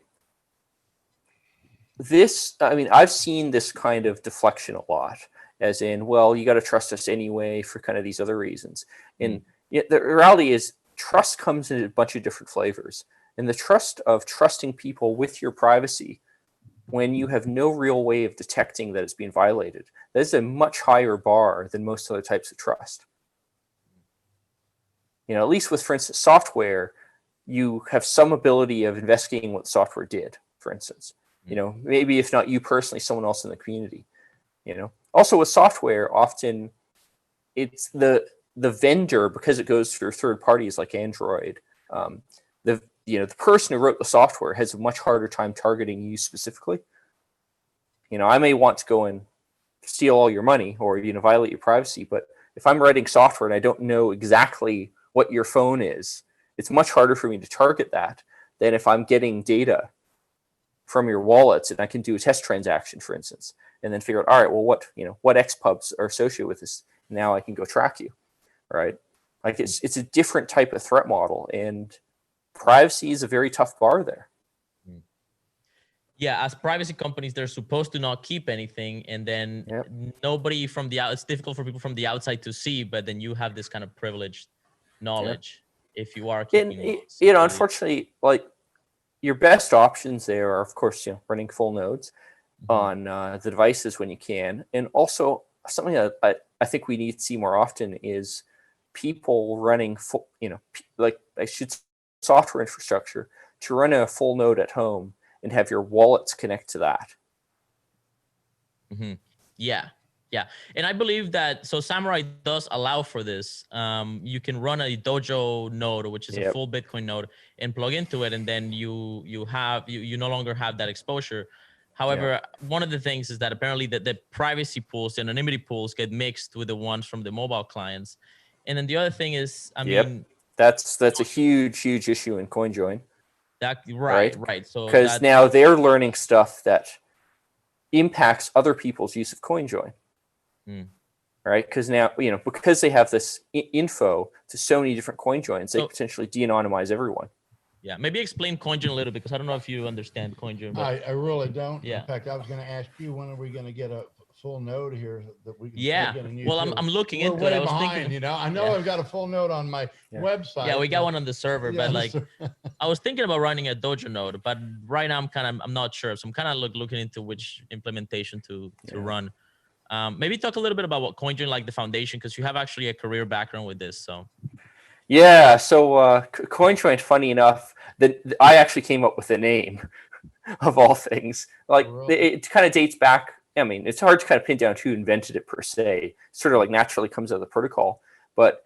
this, I mean, I've seen this kind of deflection a lot, as in, well, you got to trust us anyway for kind of these other reasons. And the reality is, trust comes in a bunch of different flavors. And the trust of trusting people with your privacy when you have no real way of detecting that it's being violated, that is a much higher bar than most other types of trust. You know, at least with, for instance, software, you have some ability of investigating what software did, for instance. You know, maybe if not you personally, someone else in the community. You know, also with software, often it's the vendor, because it goes through third parties like Android. The person who wrote the software has a much harder time targeting you specifically. You know, I may want to go and steal all your money or, you know, violate your privacy, but if I'm writing software and I don't know exactly what your phone is, it's much harder for me to target that than if I'm getting data from your wallets and I can do a test transaction, for instance, and then figure out, all right, well, what XPubs are associated with this? Now I can go track you, right? Like it's a different type of threat model, and privacy is a very tough bar there. Yeah, as privacy companies, they're supposed to not keep anything, and then nobody from the out. It's difficult for people from the outside to see, but then you have this kind of privileged knowledge if you are keeping. And, you know, unfortunately, like, your best options there are, of course, you know, running full nodes on the devices when you can, and also something that I think we need to see more often is people running full, you know, like software infrastructure to run a full node at home and have your wallets connect to that. Yeah. And I believe that, so Samurai does allow for this. You can run a Dojo node, which is a full Bitcoin node, and plug into it, and then you no longer have that exposure. However, one of the things is that apparently the privacy pools, the anonymity pools, get mixed with the ones from the mobile clients. And then the other thing is, I mean, that's a huge issue in CoinJoin. Right. So because now they're learning stuff that impacts other people's use of CoinJoin. Right, because now, you know, because they have this info to so many different CoinJoins, they potentially de-anonymize everyone. Yeah, maybe explain CoinJoin a little, because I don't know if you understand CoinJoin. But I really don't. Yeah. In fact, I was going to ask you, when are we going to get a full node here that we can Yeah. plug in and use. Well, I'm looking We're into it. way I was behind, thinking, you know. I know yeah. I've got a full node on my website. Yeah, we got one on the server, Yeah, but like I was thinking about running a Dojo node, but right now I'm not sure. So I'm kind of looking into which implementation to run. Maybe talk a little bit about what CoinJoin, like the foundation, because you have actually a career background with this. So Yeah, so CoinJoin, funny enough, that I actually came up with the name of all things. Like it kind of dates back. I mean, it's hard to kind of pin down who invented it per se. It sort of like naturally comes out of the protocol, but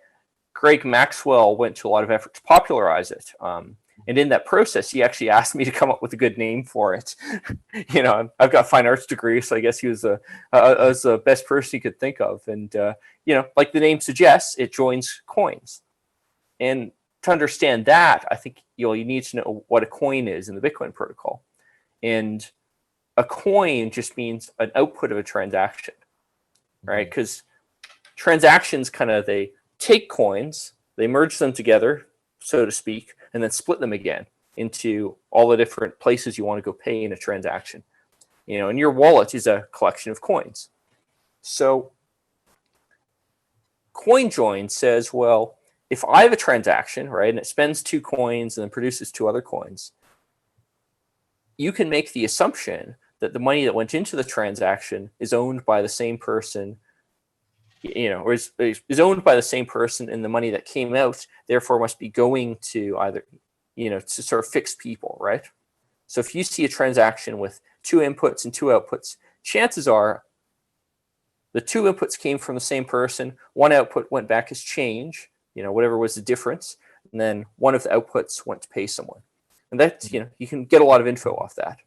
Greg Maxwell went to a lot of effort to popularize it. And in that process, he actually asked me to come up with a good name for it. You know, I've got a fine arts degree, so I guess he was the best person he could think of. And, you know, like the name suggests, it joins coins. And to understand that, I think you need to know what a coin is in the Bitcoin protocol. And a coin just means an output of a transaction, right? Because transactions they take coins, they merge them together, so to speak, and then split them again into all the different places you want to go pay in a transaction. You know, and your wallet is a collection of coins. So CoinJoin says, well, if I have a transaction, right, and it spends 2 coins and then produces 2 other coins, you can make the assumption that the money that went into the transaction is owned by the same person, you know, or is owned by the same person, and the money that came out therefore must be going to either, you know, to sort of fixed people, right? So if you see a transaction with 2 inputs and 2 outputs, chances are the 2 inputs came from the same person, 1 output went back as change, you know, whatever was the difference, and then one of the outputs went to pay someone. And that's, you know, you can get a lot of info off that.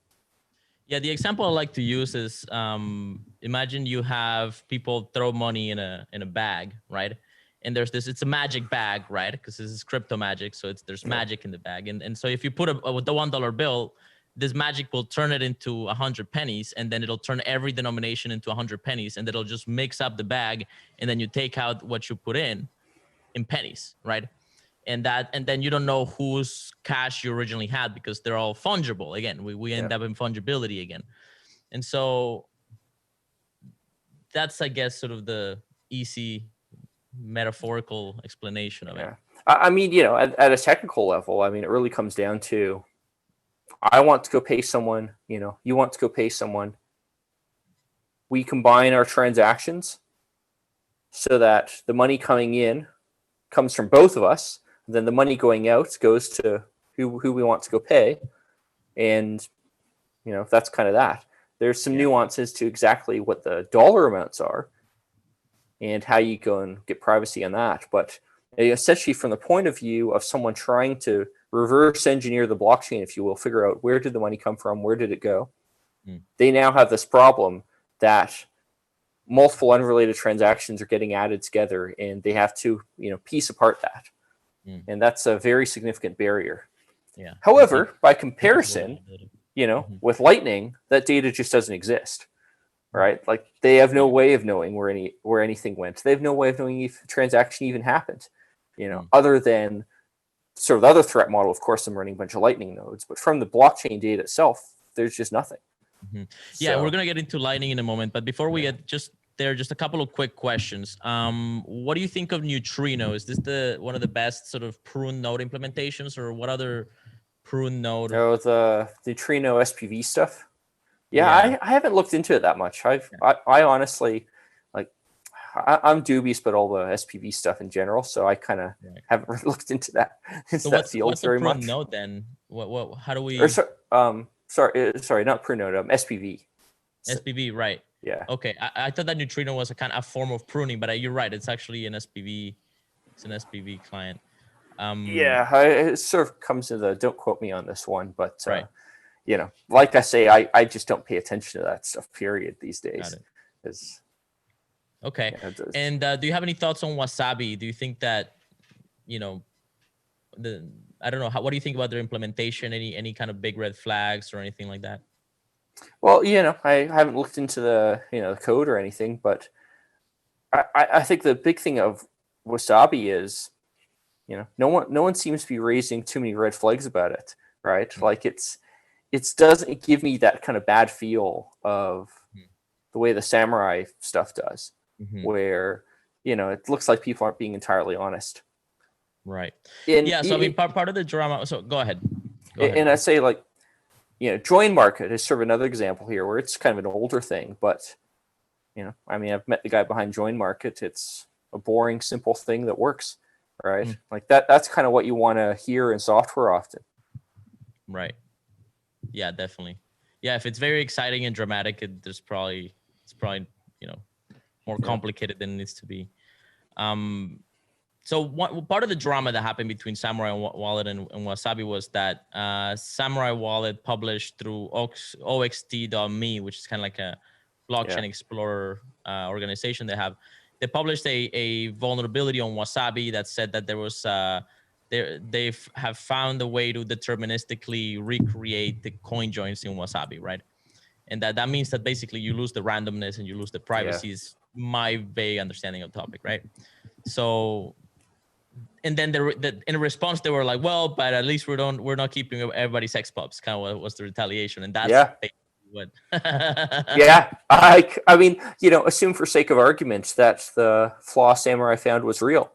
Yeah, the example I like to use is imagine you have people throw money in a bag, right? And there's this, it's a magic bag, right? Because this is crypto magic, so there's magic in the bag. And so if you put the $1 bill, this magic will turn it into 100 pennies, and then it'll turn every denomination into 100 pennies, and it'll just mix up the bag, and then you take out what you put in pennies, right? And then you don't know whose cash you originally had, because they're all fungible. Again, we end up in fungibility again. And so that's, I guess, sort of the easy metaphorical explanation of it. I mean, you know, at a technical level, I mean, it really comes down to, I want to go pay someone, you know, you want to go pay someone. We combine our transactions so that the money coming in comes from both of us. Then the money going out goes to who we want to go pay. And, you know, that's kind of that. There's some nuances to exactly what the dollar amounts are and how you go and get privacy on that. But essentially, from the point of view of someone trying to reverse engineer the blockchain, if you will, figure out where did the money come from, where did it go, they now have this problem that multiple unrelated transactions are getting added together, and they have to, you know, piece apart that. And that's a very significant barrier. Yeah. However, by comparison, you know, with Lightning, that data just doesn't exist, right? Like, they have no way of knowing where anything went. They have no way of knowing if a transaction even happened, you know, other than sort of the other threat model. Of course, I'm running a bunch of Lightning nodes, but from the blockchain data itself, there's just nothing. Yeah, we're gonna get into Lightning in a moment, but before we get just a couple of quick questions. What do you think of Neutrino? Is this one of the best sort of prune node implementations, or what other prune node? Oh, the Neutrino SPV stuff. Yeah. I haven't looked into it that much. I honestly, like, I'm dubious about all the SPV stuff in general, so I kind of haven't really looked into that. So what's a prune node then? What? How do we? Or sorry, not prune node. SPV. SPV, right? Yeah. Okay, I thought that Neutrino was a form of pruning, but you're right. It's actually an SPV. It's an SPV client. It sort of comes to the, don't quote me on this one, but you know, like I say, I just don't pay attention to that stuff, period, these days. Okay. And do you have any thoughts on Wasabi? Do you think that, you know, I don't know, what do you think about their implementation? Any kind of big red flags or anything like that? Well, you know, I haven't looked into the code or anything, but I think the big thing of Wasabi is, you know, no one seems to be raising too many red flags about it, right? Like it doesn't give me that kind of bad feel of, the way the Samurai stuff does, where, you know, it looks like people aren't being entirely honest. Right. And Yeah. So I mean, part of the drama. So go ahead. And I say, like, you know, join market is sort of another example here where it's kind of an older thing, but, you know, I mean, I've met the guy behind join market. It's a boring, simple thing that works, right? Like that's kind of what you want to hear in software often. Right. Yeah, definitely. Yeah, if it's very exciting and dramatic, it's probably, you know, more complicated than it needs to be. So part of the drama that happened between Samurai Wallet and Wasabi was that Samurai Wallet published through oxt.me, which is kind of like a blockchain explorer organization they have. They published a vulnerability on Wasabi that said that there was they have found a way to deterministically recreate the coin joins in Wasabi, right? And that means that basically you lose the randomness and you lose the privacy, is my vague understanding of the topic, right? So, and then in response they were like, well, but at least we're not keeping everybody's sex pubs. Kind of what was the retaliation, and that's what. I mean, you know, assume for sake of argument that the flaw Samurai found was real.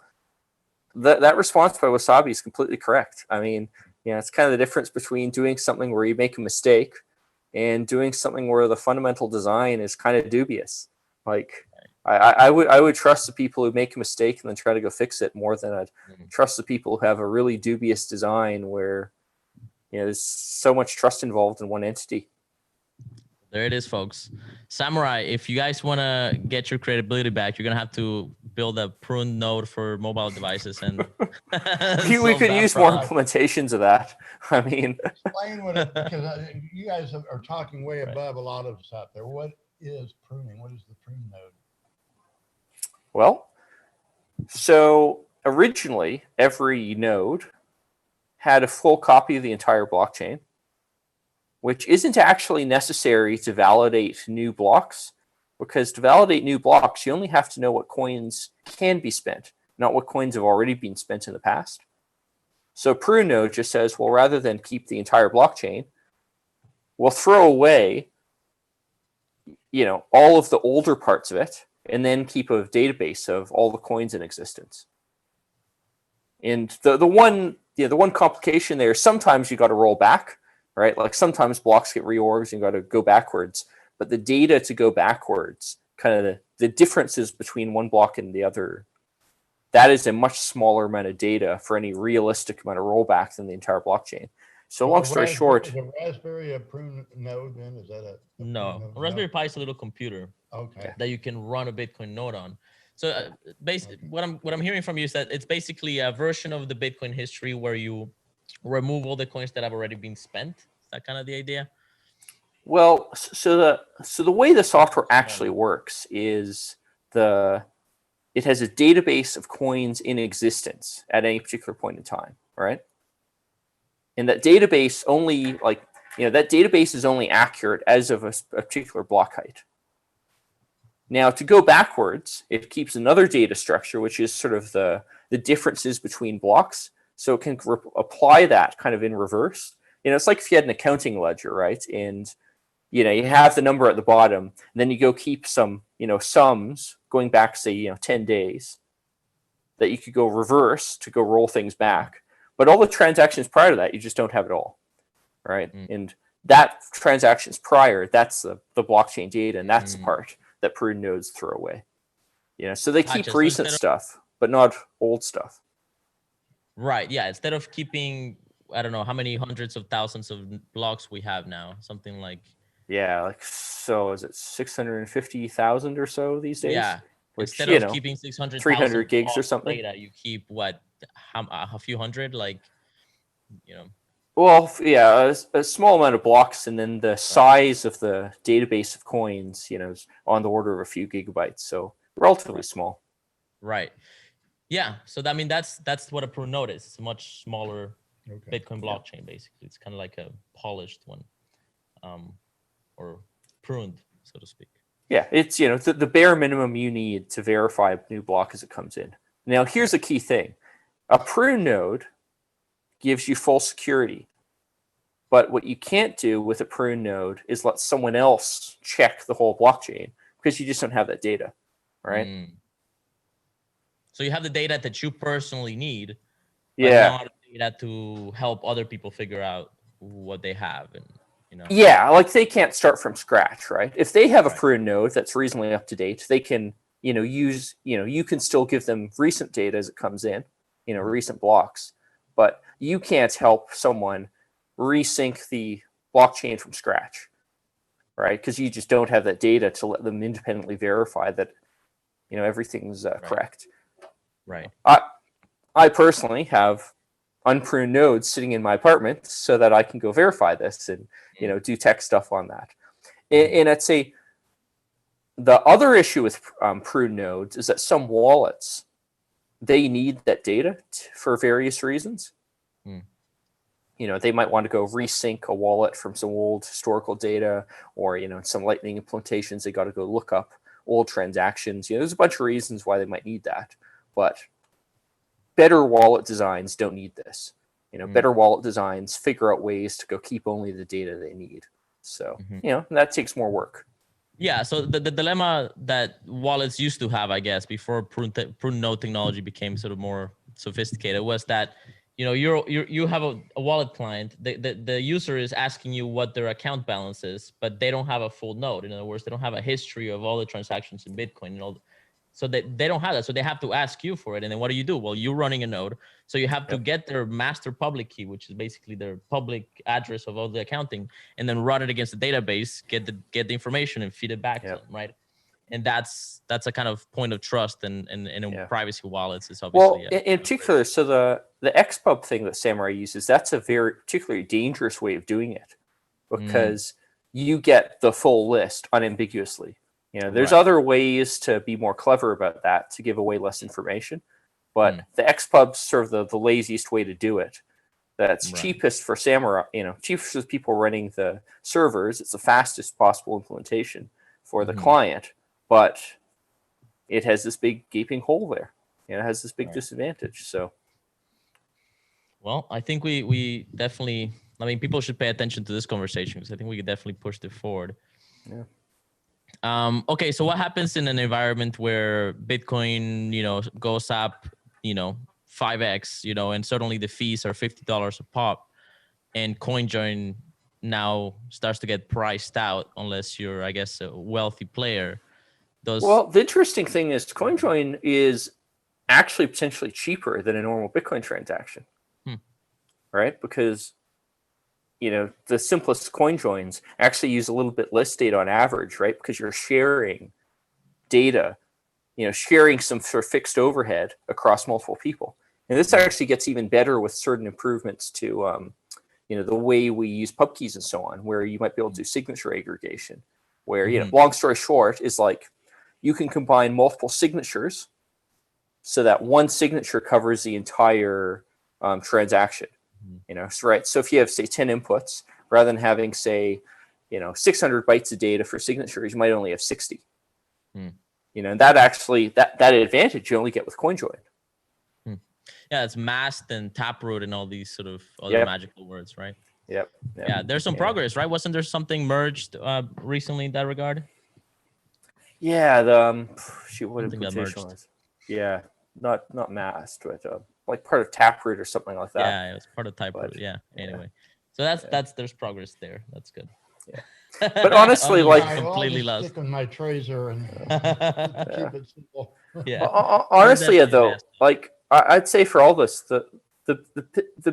That response by Wasabi is completely correct. I mean, you know, it's kind of the difference between doing something where you make a mistake and doing something where the fundamental design is kind of dubious. Like, I would trust the people who make a mistake and then try to go fix it more than I'd trust the people who have a really dubious design where, you know, there's so much trust involved in one entity. There it is, folks. Samurai, if you guys want to get your credibility back, you're going to have to build a prune node for mobile devices. And we could use more implementations of that. I mean, explain what it, because you guys are talking way above a lot of us out there. What is pruning? What is the prune node? Well, so originally every node had a full copy of the entire blockchain, which isn't actually necessary to validate new blocks, because to validate new blocks, you only have to know what coins can be spent, not what coins have already been spent in the past. So prune node just says, well, rather than keep the entire blockchain, we'll throw away, you know, all of the older parts of it, and then keep a database of all the coins in existence. And the one complication there, sometimes you got to roll back, right? Like sometimes blocks get reorgs and you got to go backwards. But the data to go backwards, kind of the differences between one block and the other, that is a much smaller amount of data for any realistic amount of rollback than the entire blockchain. So long story short, is a Raspberry a prune node? Then is that a no? A Raspberry Pi is a little computer that you can run a Bitcoin node on. So basically, what I'm hearing from you is that it's basically a version of the Bitcoin history where you remove all the coins that have already been spent. Is that kind of the idea? Well, so the way the software actually works is it has a database of coins in existence at any particular point in time, right? And that database only, like, you know, that database is only accurate as of a particular block height. Now, to go backwards, it keeps another data structure, which is sort of the differences between blocks. So it can apply that kind of in reverse. You know, it's like if you had an accounting ledger, right? And, you know, you have the number at the bottom, and then you go keep some, you know, sums going back, say, you know, 10 days that you could go reverse to go roll things back. But all the transactions prior to that, you just don't have it all, right? And that transactions prior, that's the blockchain data, and that's the part that prune nodes throw away. You know, so they keep recent stuff, but not old stuff. Right. Yeah. Instead of keeping, I don't know how many hundreds of thousands of blocks we have now, something like. Yeah, like, so is it 650,000 or so these days? Yeah. Which, instead of keeping 600,000 300 gigs or something, data, you keep what, a few hundred, like, you know. Well, yeah, a small amount of blocks, and then the size of the database of coins, you know, is on the order of a few gigabytes, so relatively small. Right. Yeah. So I mean, that's what a prune node is. It's a much smaller Bitcoin blockchain, basically. It's kind of like a polished one, or pruned, so to speak. Yeah, it's, you know, the bare minimum you need to verify a new block as it comes in. Now, here's a key thing. A prune node gives you full security. But what you can't do with a prune node is let someone else check the whole blockchain, because you just don't have that data, right? So you have the data that you personally need, but Yeah. not data to help other people figure out what they have, and Yeah, like they can't start from scratch, right? If they have a Right. prune node that's reasonably up to date, they can, use, you can still give them recent data as it comes in, recent blocks, but you can't help someone resync the blockchain from scratch, right? Because you just don't have that data to let them independently verify that, everything's correct. Right. I personally have unpruned nodes sitting in my apartment so that I can go verify this and do tech stuff on that. And I'd say the other issue with pruned nodes is that some wallets, they need that data for various reasons. They might want to go resync a wallet from some old historical data, or some Lightning implementations, they got to go look up old transactions. There's a bunch of reasons why they might need that, but better wallet designs don't need this. Better wallet designs figure out ways to go keep only the data they need. So, that takes more work. Yeah. So the dilemma that wallets used to have, I guess, before prune node technology became sort of more sophisticated, was that you have a wallet client. The user is asking you what their account balance is, but they don't have a full node. In other words, they don't have a history of all the transactions in Bitcoin and all. So they don't have that. So they have to ask you for it. And then what do? Well, you're running a node. So you have to get their master public key, which is basically their public address of all the accounting, and then run it against the database, get the information and feed it back to them, right? And that's a kind of point of trust and privacy wallets is obviously. Well, in particular, so the XPub thing that Samurai uses, that's a very particularly dangerous way of doing it, because you get the full list unambiguously. There's other ways to be more clever about that, to give away less information, but the XPub's sort of the laziest way to do it. That's cheapest for Samurai, cheapest for the people running the servers. It's the fastest possible implementation for the client, but it has this big gaping hole there. It has this big disadvantage. So, well, I think we definitely, people should pay attention to this conversation, because I think we could definitely push it forward. Yeah. Okay, so what happens in an environment where Bitcoin, goes up, 5x, and suddenly the fees are $50 a pop, and CoinJoin now starts to get priced out, unless you're, I guess, a wealthy player. Well, the interesting thing is CoinJoin is actually potentially cheaper than a normal Bitcoin transaction, right? Because the simplest coin joins actually use a little bit less data on average, right? Because you're sharing data, sharing some sort of fixed overhead across multiple people. And this actually gets even better with certain improvements to, the way we use pub keys and so on, where you might be able to do signature aggregation, where, long story short is like, you can combine multiple signatures so that one signature covers the entire transaction. So if you have, say, 10 inputs, rather than having, say, 600 bytes of data for signatures, you might only have 60. And that actually, that advantage you only get with CoinJoin. Yeah, it's masked and taproot and all these sort of other magical words, right? Yep. Yeah, there's some progress, right? Wasn't there something merged recently in that regard? Yeah, what Something got implementation merged. was? Yeah, not masked, but like part of Taproot or something like that. Yeah, it was part of Taproot. Yeah. Anyway, so that's there's progress there. That's good. Yeah. But honestly, like completely lost. Stick on my tracer and keep it simple. Yeah. Honestly, though, like I'd say for all this, the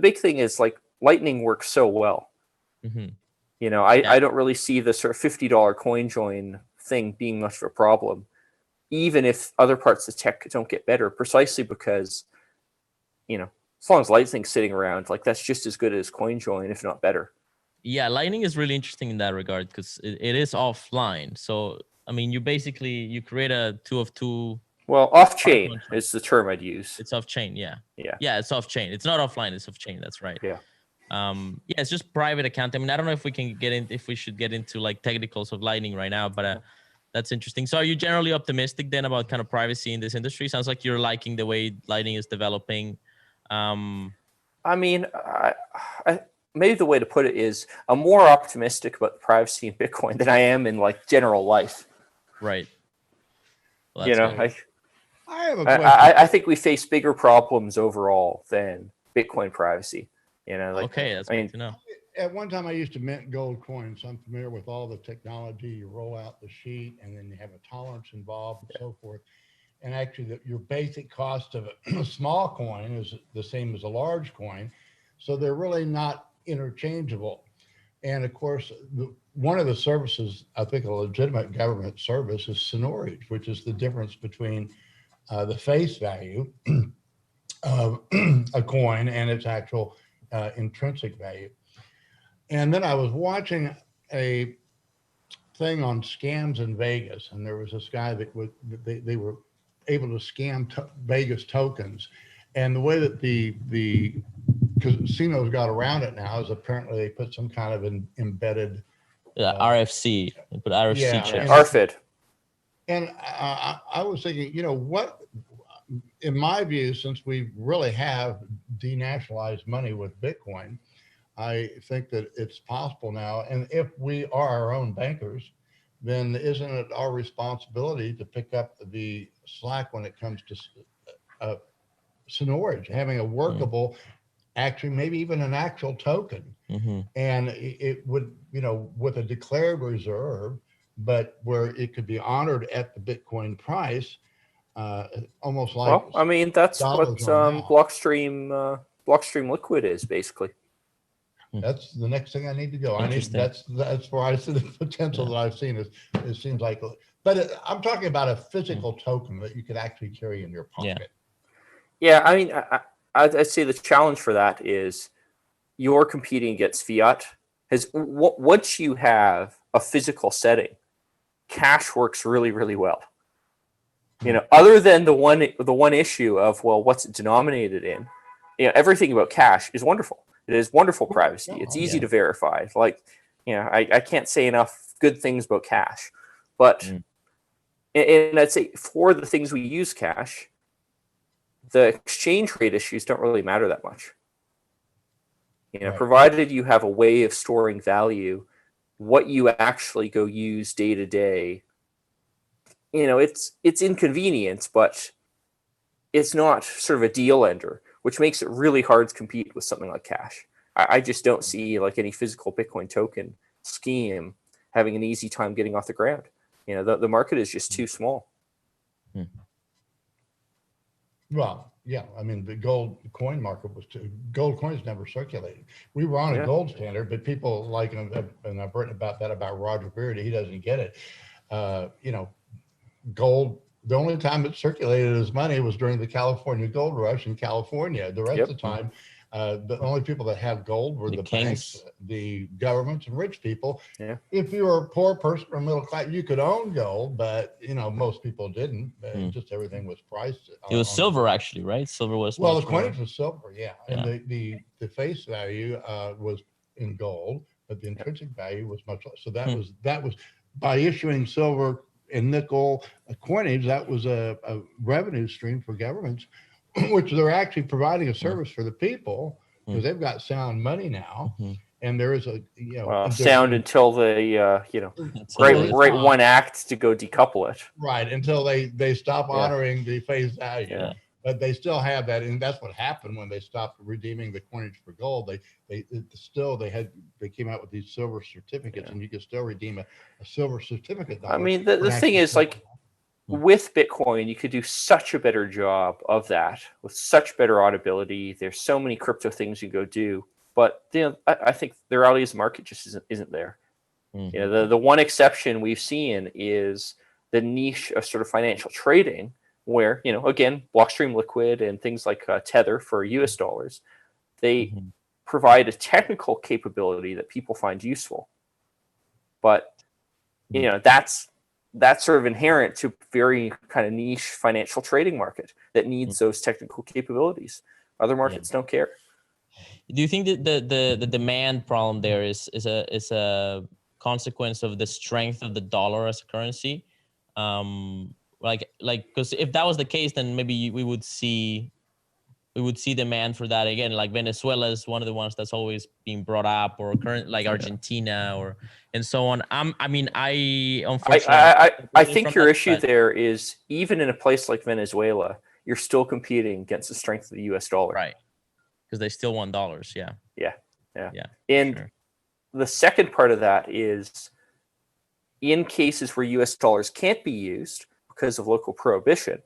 big thing is like Lightning works so well. I don't really see the sort of $50 coin join thing being much of a problem, even if other parts of tech don't get better, precisely because, as long as Lightning's sitting around, like that's just as good as CoinJoin, if not better. Yeah, Lightning is really interesting in that regard, because it is offline. So, you create a 2 of 2. Well, off-chain is the term I'd use. It's off-chain, yeah. Yeah. Yeah, it's off-chain. It's not offline, it's off-chain. That's right. Yeah. It's just private account. I don't know if we should get into like technicals of Lightning right now, but that's interesting. So are you generally optimistic then about kind of privacy in this industry? Sounds like you're liking the way Lightning is developing. Maybe the way to put it is I'm more optimistic about privacy in Bitcoin than I am in like general life. Right. Well, You that's know, good. I have a question. I think we face bigger problems overall than Bitcoin privacy. You know, like Okay, that's I good mean, to know. At one time, I used to mint gold coins. So I'm familiar with all the technology. You roll out the sheet, and then you have a tolerance involved, and so forth. And actually, your basic cost of a small coin is the same as a large coin, so they're really not interchangeable. And of course, one of the services, I think a legitimate government service, is seigniorage, which is the difference between the face value of a coin and its actual intrinsic value. And then I was watching a thing on scams in Vegas, and there was this guy that they were able to scam Vegas tokens, and the way that the casinos got around it now is apparently they put some kind of embedded RFC, they put RFC yeah, chips. RFID. And I was thinking, you know, what, in my view, since we really have denationalized money with Bitcoin, I think that it's possible now. And if we are our own bankers, then isn't it our responsibility to pick up the slack when it comes to seigniorage, having a workable, actually, maybe even an actual token? Mm-hmm. And it would, you know, with a declared reserve, but where it could be honored at the Bitcoin price, almost like Well, I mean, that's what dollars are now. Blockstream Liquid is basically. That's the next thing I need to go. I need Interesting. that's where I see the potential that I've seen. Is it seems like, but I'm talking about a physical token that you could actually carry in your pocket. Yeah, I mean, I'd say the challenge for that is you're competing against fiat. Once you have a physical setting, cash works really, really well. You know, other than the one issue of, well, what's it denominated in? You know, everything about cash is wonderful. It is wonderful privacy. It's easy to verify. Like, you know, I can't say enough good things about cash. But and I'd say for the things we use cash, the exchange rate issues don't really matter that much. You know, provided you have a way of storing value, what you actually go use day to day, you know, it's inconvenience, but it's not sort of a deal ender, which makes it really hard to compete with something like cash. I just don't see like any physical Bitcoin token scheme having an easy time getting off the ground. You know, the market is just too small. Well, yeah, I mean, the gold coin market was too. Gold coins never circulated. We were on a gold standard, but people like, and I've written about that about Roger Beard. He doesn't get it. You know, gold. The only time it circulated as money was during the California gold rush in California. The rest of the time, the only people that have gold were the banks, the governments, and rich people. Yeah. If you were a poor person or middle class, you could own gold, but you know, most people didn't. Just everything was priced. It was silver, actually, right? Silver was the coinage was silver, and the face value was in gold, but the intrinsic value was much less. So that was by issuing silver and nickel coinage, that was a revenue stream for governments, which they're actually providing a service for the people because they've got sound money now. And there is a, you know, sound until they, you know, write one act to go decouple it. Right, until they stop honoring the face value. Yeah. But they still have that, and that's what happened when they stopped redeeming the coinage for gold. They came out with these silver certificates, and you could still redeem a silver certificate. I mean, the thing is, like, with Bitcoin, you could do such a better job of that with such better auditability. There's so many crypto things you go do, but you know, I think the reality is the market just isn't there. You know, the one exception we've seen is the niche of sort of financial trading, where, you know, again, Blockstream Liquid and things like Tether for US dollars, they provide a technical capability that people find useful. But, you know, that's sort of inherent to very kind of niche financial trading market that needs those technical capabilities. Other markets don't care. Do you think that the demand problem there is a consequence of the strength of the dollar as a currency? Like because if that was the case, then maybe we would see we would see demand for that again. Like Venezuela is one of the ones that's always being brought up, or current, like Argentina, or and so on. I unfortunately I think your issue but, there is, even in a place like Venezuela, you're still competing against the strength of the U.S. dollar. right, because they still want dollars. Yeah. And sure. the second part of that is, in cases where U.S. dollars can't be used because of local prohibition,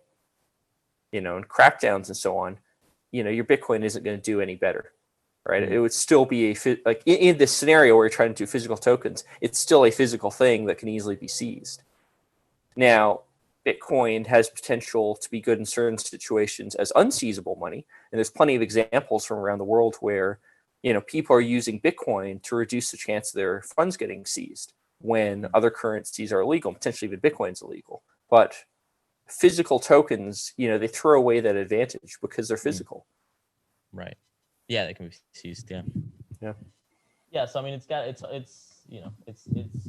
and crackdowns and so on, your Bitcoin isn't going to do any better, right? It would still be like in this scenario where you're trying to do physical tokens, it's still a physical thing that can easily be seized. Now, Bitcoin has potential to be good in certain situations as unseizable money, and there's plenty of examples from around the world where people are using Bitcoin to reduce the chance of their funds getting seized when other currencies are illegal. Potentially even Bitcoin's illegal, but physical tokens, they throw away that advantage because they're physical. Right. Yeah, they can be seized. Yeah. Yeah. Yeah. So I mean, it's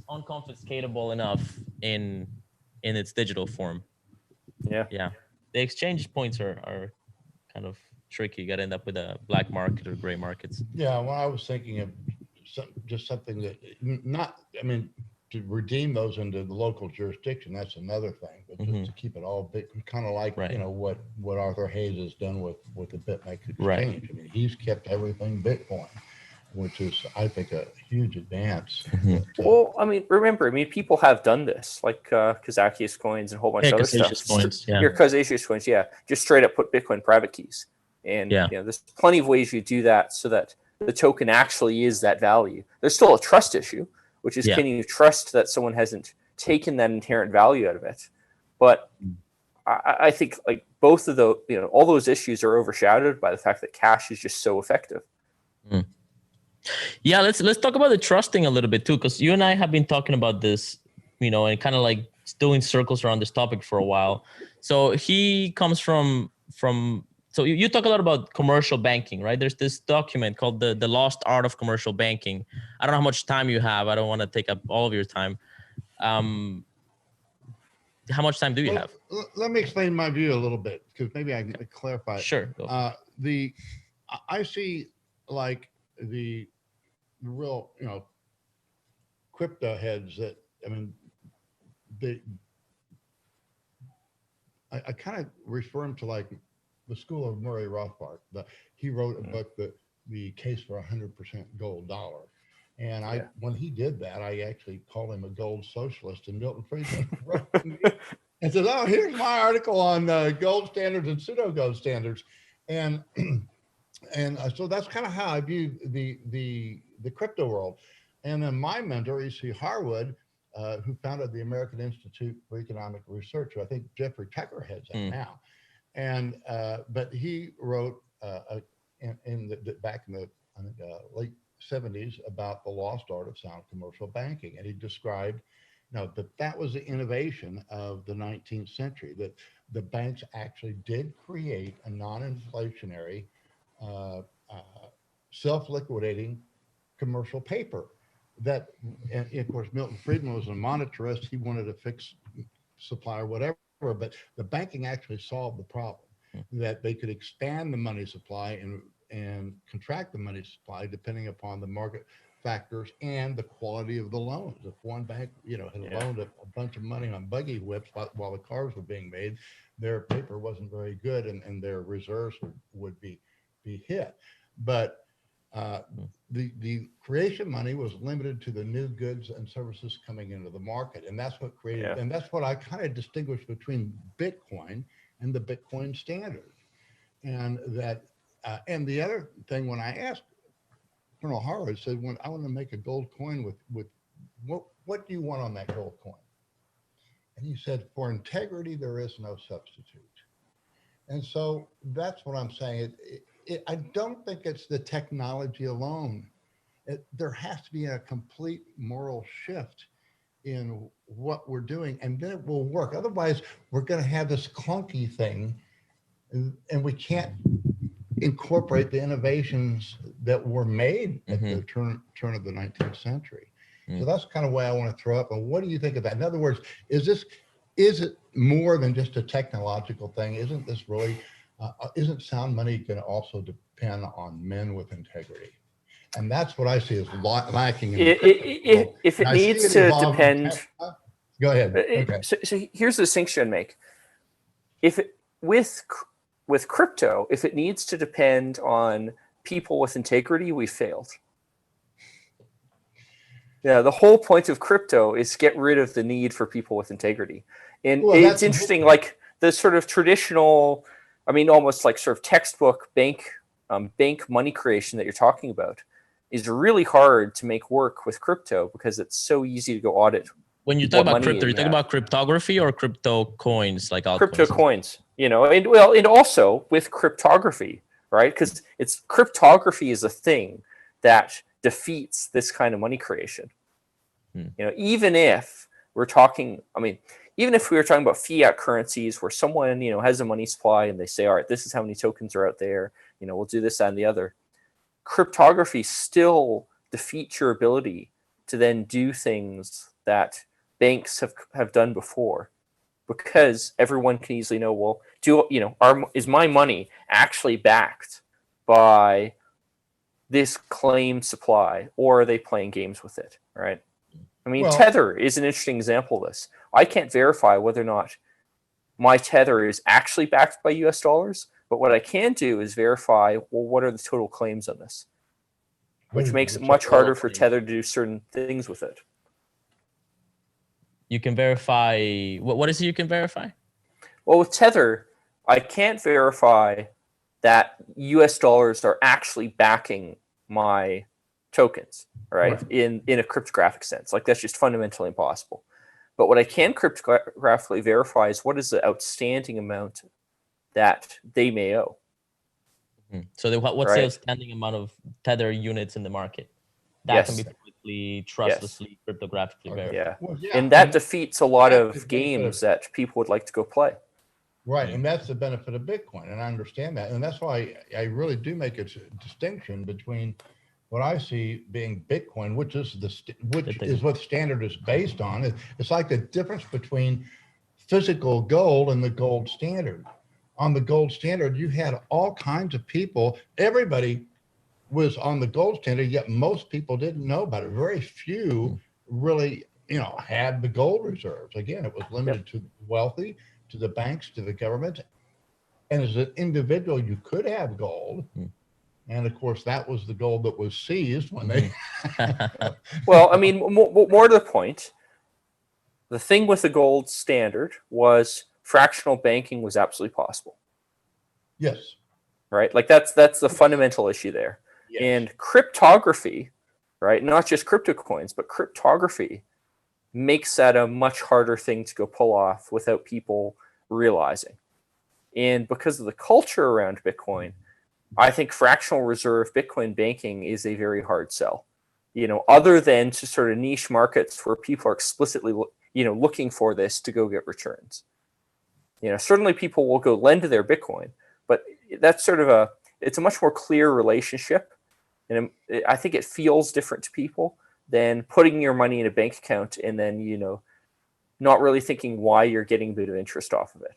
unconfiscatable enough in its digital form. Yeah. Yeah. The exchange points are kind of tricky. You got to end up with a black market or gray markets. Yeah, well, I was thinking of just something that to redeem those into the local jurisdiction, that's another thing. But just to keep it all kind of like right. what Arthur Hayes has done with the BitMaker exchange. Right. I mean, he's kept everything Bitcoin, which is, I think, a huge advance. Well, remember, people have done this, like Kazakius coins and a whole bunch of other stuff. Coins, yeah. Your Kazakius coins, yeah, just straight up put Bitcoin private keys, and there's plenty of ways you do that so that the token actually is that value. There's still a trust issue, which is, can you trust that someone hasn't taken that inherent value out of it? But I think like both of those, all those issues are overshadowed by the fact that cash is just so effective. Yeah, let's talk about the trusting a little bit too, because you and I have been talking about this, and kind of like doing circles around this topic for a while. So he comes from. So you talk a lot about commercial banking, right? There's this document called the Lost Art of Commercial Banking. I don't know how much time you have. I don't want to take up all of your time. How much time do you have? Let me explain my view a little bit, because maybe I can clarify. Sure. I see like the real, crypto heads that, I kind of refer them to like the school of Murray Rothbard. He wrote a book, the Case for 100% Gold Dollar. And when he did that, I actually called him a gold socialist, and Milton Friedman wrote to me and said, "Oh, here's my article on gold standards and pseudo gold standards." And so that's kind of how I view the crypto world. And then my mentor, E.C. Harwood, who founded the American Institute for Economic Research, who I think Jeffrey Tucker heads up now. And but he wrote back in the late 70s about the lost art of sound commercial banking, and he described, that was the innovation of the 19th century, that the banks actually did create a non-inflationary, self-liquidating commercial paper. That, and of course, Milton Friedman was a monetarist. He wanted a fixed supply or whatever, but the banking actually solved the problem, that they could expand the money supply and contract the money supply depending upon the market factors and the quality of the loans. If one bank, had loaned a bunch of money on buggy whips while the cars were being made, their paper wasn't very good, and their reserves would be hit. But the creation money was limited to the new goods and services coming into the market, and that's what created. And that's what I kind of distinguish between Bitcoin and the Bitcoin standard. And that, and the other thing, when I asked Colonel Harwood, said, "When I want to make a gold coin with what do you want on that gold coin?" And he said, "For integrity, there is no substitute." And so that's what I'm saying. I don't think it's the technology alone. There has to be a complete moral shift in what we're doing, and then it will work. Otherwise, we're going to have this clunky thing, and we can't incorporate the innovations that were made at the turn of the 19th century. So that's kind of what I want to throw up. And what do you think of that? In other words, is it more than just a technological thing? Isn't this really isn't sound money going to also depend on men with integrity? And that's what I see as lacking in the crypto world. If it And I see needs it to evolving depend, go ahead. Okay. so here's the distinction I'd make. If it, with crypto, if it needs to depend on people with integrity, we failed. Yeah, the whole point of crypto is get rid of the need for people with integrity. And Well, it's interesting, like the sort of traditional, I mean, almost like sort of textbook bank money creation that you're talking about is really hard to make work with crypto because it's so easy to go audit. When you talk about crypto, you're talking about cryptography or crypto coins like altcoins? Crypto coins, and also with cryptography, right? Because it's cryptography is a thing that defeats this kind of money creation. Even if we're talking, even if we were talking about fiat currencies where someone, has a money supply and they say, all right, this is how many tokens are out there, we'll do this, that, and the other. Cryptography still defeats your ability to then do things that banks have done before, because everyone can easily know, well, is my money actually backed by this claimed supply, or are they playing games with it, right? Tether is an interesting example of this. I can't verify whether or not my Tether is actually backed by US dollars, but what I can do is verify, well, what are the total claims on this? Which makes it much harder for Tether to do certain things with it. You can verify, what is it you can verify? Well, with Tether, I can't verify that US dollars are actually backing my tokens, right? In a cryptographic sense. Like, that's just fundamentally impossible. But what I can cryptographically verify is what is the outstanding amount that they may owe. So what's the outstanding amount of Tether units in the market? That can be perfectly trustlessly cryptographically verified. Yeah. And that defeats a lot of games that people would like to go play. Right, and that's the benefit of Bitcoin, and I understand that, and that's why I really do make a distinction between what I see being Bitcoin, which is what standard is based on. It's like the difference between physical gold and the gold standard. On the gold standard, you had all kinds of people. Everybody was on the gold standard, yet most people didn't know about it. Very few really, had the gold reserves. Again, it was limited to the wealthy, to the banks, to the government. And as an individual, you could have gold. And of course, that was the gold that was seized when they. Well, more to the point, the thing with the gold standard was fractional banking was absolutely possible. Yes. Right? Like, that's the fundamental issue there. Yes. And cryptography, right? Not just crypto coins, but cryptography makes that a much harder thing to go pull off without people realizing. And because of the culture around Bitcoin, I think fractional reserve Bitcoin banking is a very hard sell. Other than to sort of niche markets where people are explicitly, looking for this to go get returns. Certainly people will go lend to their Bitcoin, but that's sort of it's a much more clear relationship. And I think it feels different to people than putting your money in a bank account and then, not really thinking why you're getting a bit of interest off of it.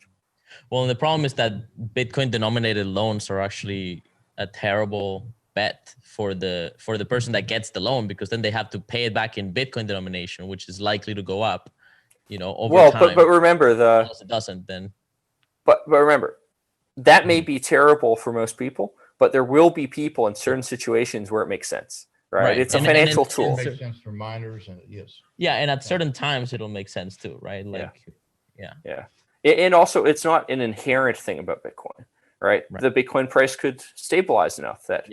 Well, and the problem is that Bitcoin denominated loans are actually a terrible bet for the person that gets the loan, because then they have to pay it back in Bitcoin denomination, which is likely to go up, over time. But remember unless it doesn't, then. But remember, that may be terrible for most people, but there will be people in certain situations where it makes sense, right? It's a financial tool. It makes sense for miners, and yes. Yeah, and at certain times it'll make sense too, right? Like, yeah. And also, it's not an inherent thing about Bitcoin, right? The Bitcoin price could stabilize enough that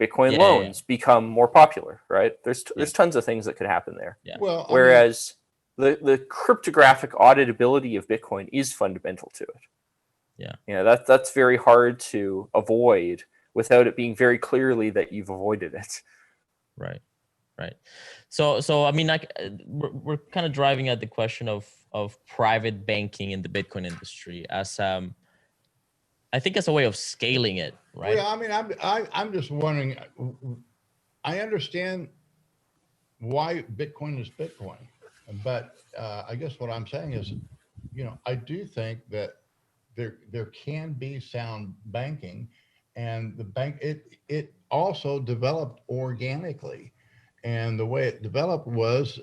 Bitcoin loans become more popular, right? There's tons of things that could happen there. Yeah. Well, whereas the cryptographic auditability of Bitcoin is fundamental to it. Yeah. That's very hard to avoid without it being very clearly that you've avoided it. Right. So like, we're kind of driving at the question of private banking in the Bitcoin industry as I think as a way of scaling it, right? Well, I'm just wondering. I understand why Bitcoin is Bitcoin, but I guess what I'm saying is, I do think that there can be sound banking, and the bank it also developed organically. And the way it developed was,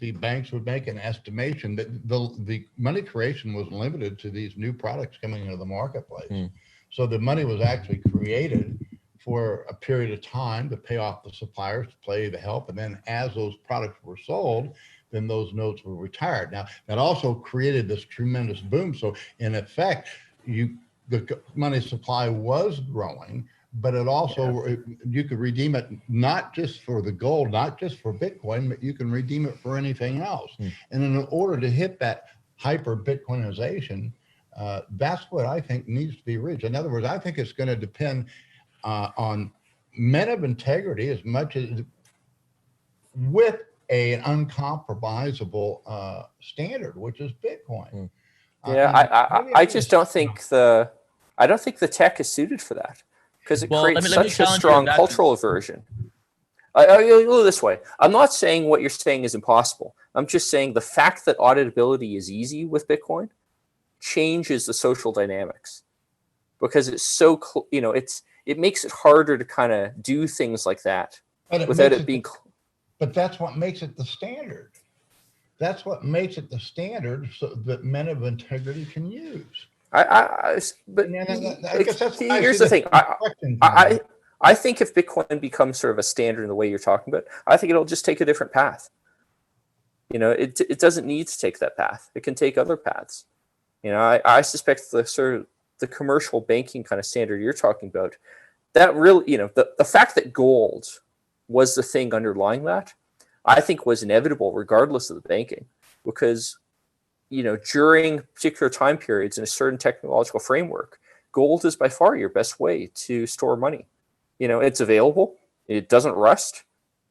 the banks would make an estimation that the money creation was limited to these new products coming into the marketplace. So the money was actually created for a period of time to pay off the suppliers, to pay the help. And then as those products were sold, then those notes were retired. Now, that also created this tremendous boom. So in effect, the money supply was growing, but it also, you could redeem it not just for the gold, not just for Bitcoin, but you can redeem it for anything else. And in order to hit that hyper Bitcoinization, that's what I think needs to be reached. In other words, I think it's going to depend on men of integrity as much as with an uncompromisable standard, which is Bitcoin. I just don't think the tech is suited for that, because it creates such a strong cultural aversion. I'll go this way. I'm not saying what you're saying is impossible. I'm just saying the fact that auditability is easy with Bitcoin changes the social dynamics, because it's so, it makes it harder to kind of do things like that without it being. But that's what makes it the standard. That's what makes it the standard, so that men of integrity can use. Here's the thing. I think if Bitcoin becomes sort of a standard in the way you're talking about, I think it'll just take a different path. It doesn't need to take that path. It can take other paths. I suspect the commercial banking kind of standard you're talking about, that really, the fact that gold was the thing underlying that, I think was inevitable regardless of the banking, because during particular time periods in a certain technological framework, gold is by far your best way to store money. It's available, it doesn't rust,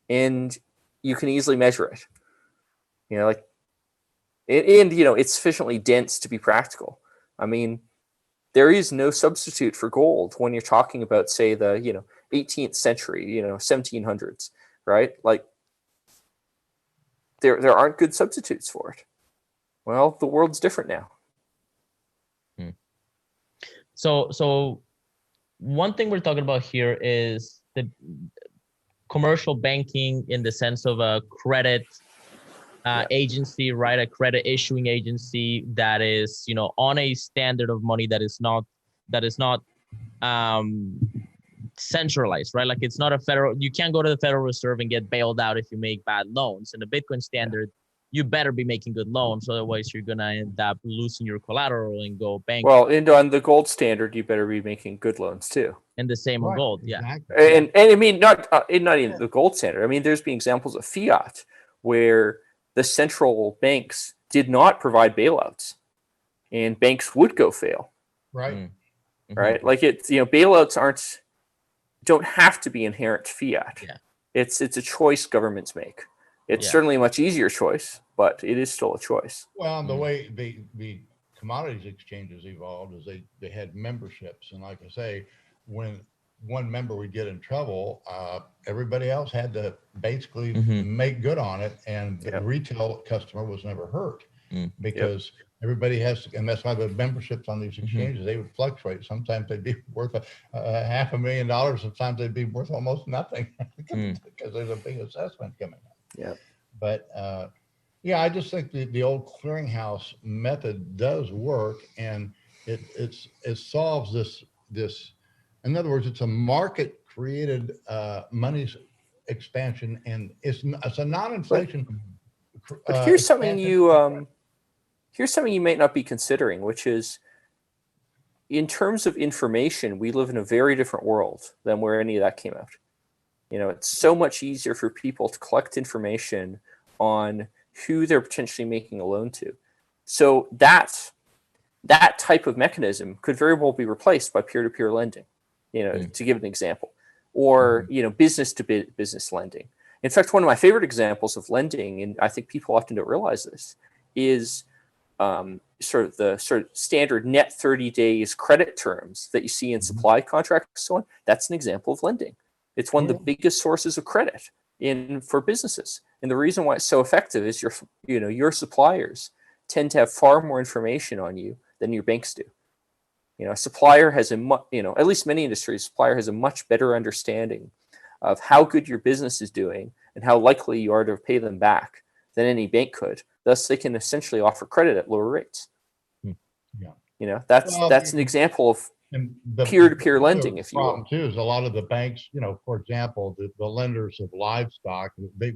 and you can easily measure it. It's sufficiently dense to be practical. I mean, there is no substitute for gold when you're talking about, say, the 18th century, 1700s, right? Like, there aren't good substitutes for it. Well, the world's different now. So one thing we're talking about here is the commercial banking in the sense of a credit agency, right? A credit issuing agency that is, on a standard of money that is not centralized, right? Like, it's not a federal, you can't go to the Federal Reserve and get bailed out if you make bad loans. In the Bitcoin standard, you better be making good loans, otherwise you're gonna end up losing your collateral and go bankrupt. Well, and on the gold standard, you better be making good loans too. And the same on gold, exactly. And I mean, not in the gold standard. I mean, there's been examples of fiat where the central banks did not provide bailouts, and banks would go fail. Right. Right. Like, bailouts don't have to be inherent to fiat. Yeah. It's a choice governments make. It's certainly a much easier choice, but it is still a choice. Well, and the way the commodities exchanges evolved is they had memberships, and like I say, when one member would get in trouble, everybody else had to basically make good on it, and the retail customer was never hurt because everybody has to, and that's why the memberships on these exchanges, they would fluctuate. Sometimes they'd be worth $500,000, sometimes they'd be worth almost nothing because there's a big assessment coming up. Yeah. But I just think the old clearinghouse method does work, and it solves this. In other words, it's a market created money expansion, and it's a non-inflation. But here's something here's something you might not be considering, which is, in terms of information, we live in a very different world than where any of that came out. It's so much easier for people to collect information on who they're potentially making a loan to. So that type of mechanism could very well be replaced by peer-to-peer lending, to give an example, or, business to business lending. In fact, one of my favorite examples of lending, and I think people often don't realize this, is sort of standard net 30 days credit terms that you see in supply contracts and so on. That's an example of lending. It's one of the biggest sources of credit for businesses. And the reason why it's so effective is your suppliers tend to have far more information on you than your banks do. A supplier has at least many industries, supplier has a much better understanding of how good your business is doing and how likely you are to pay them back than any bank could. Thus, they can essentially offer credit at lower rates. Yeah. That's an example of peer-to-peer lending, if you will. The problem too is a lot of the banks, for example, the lenders of livestock, the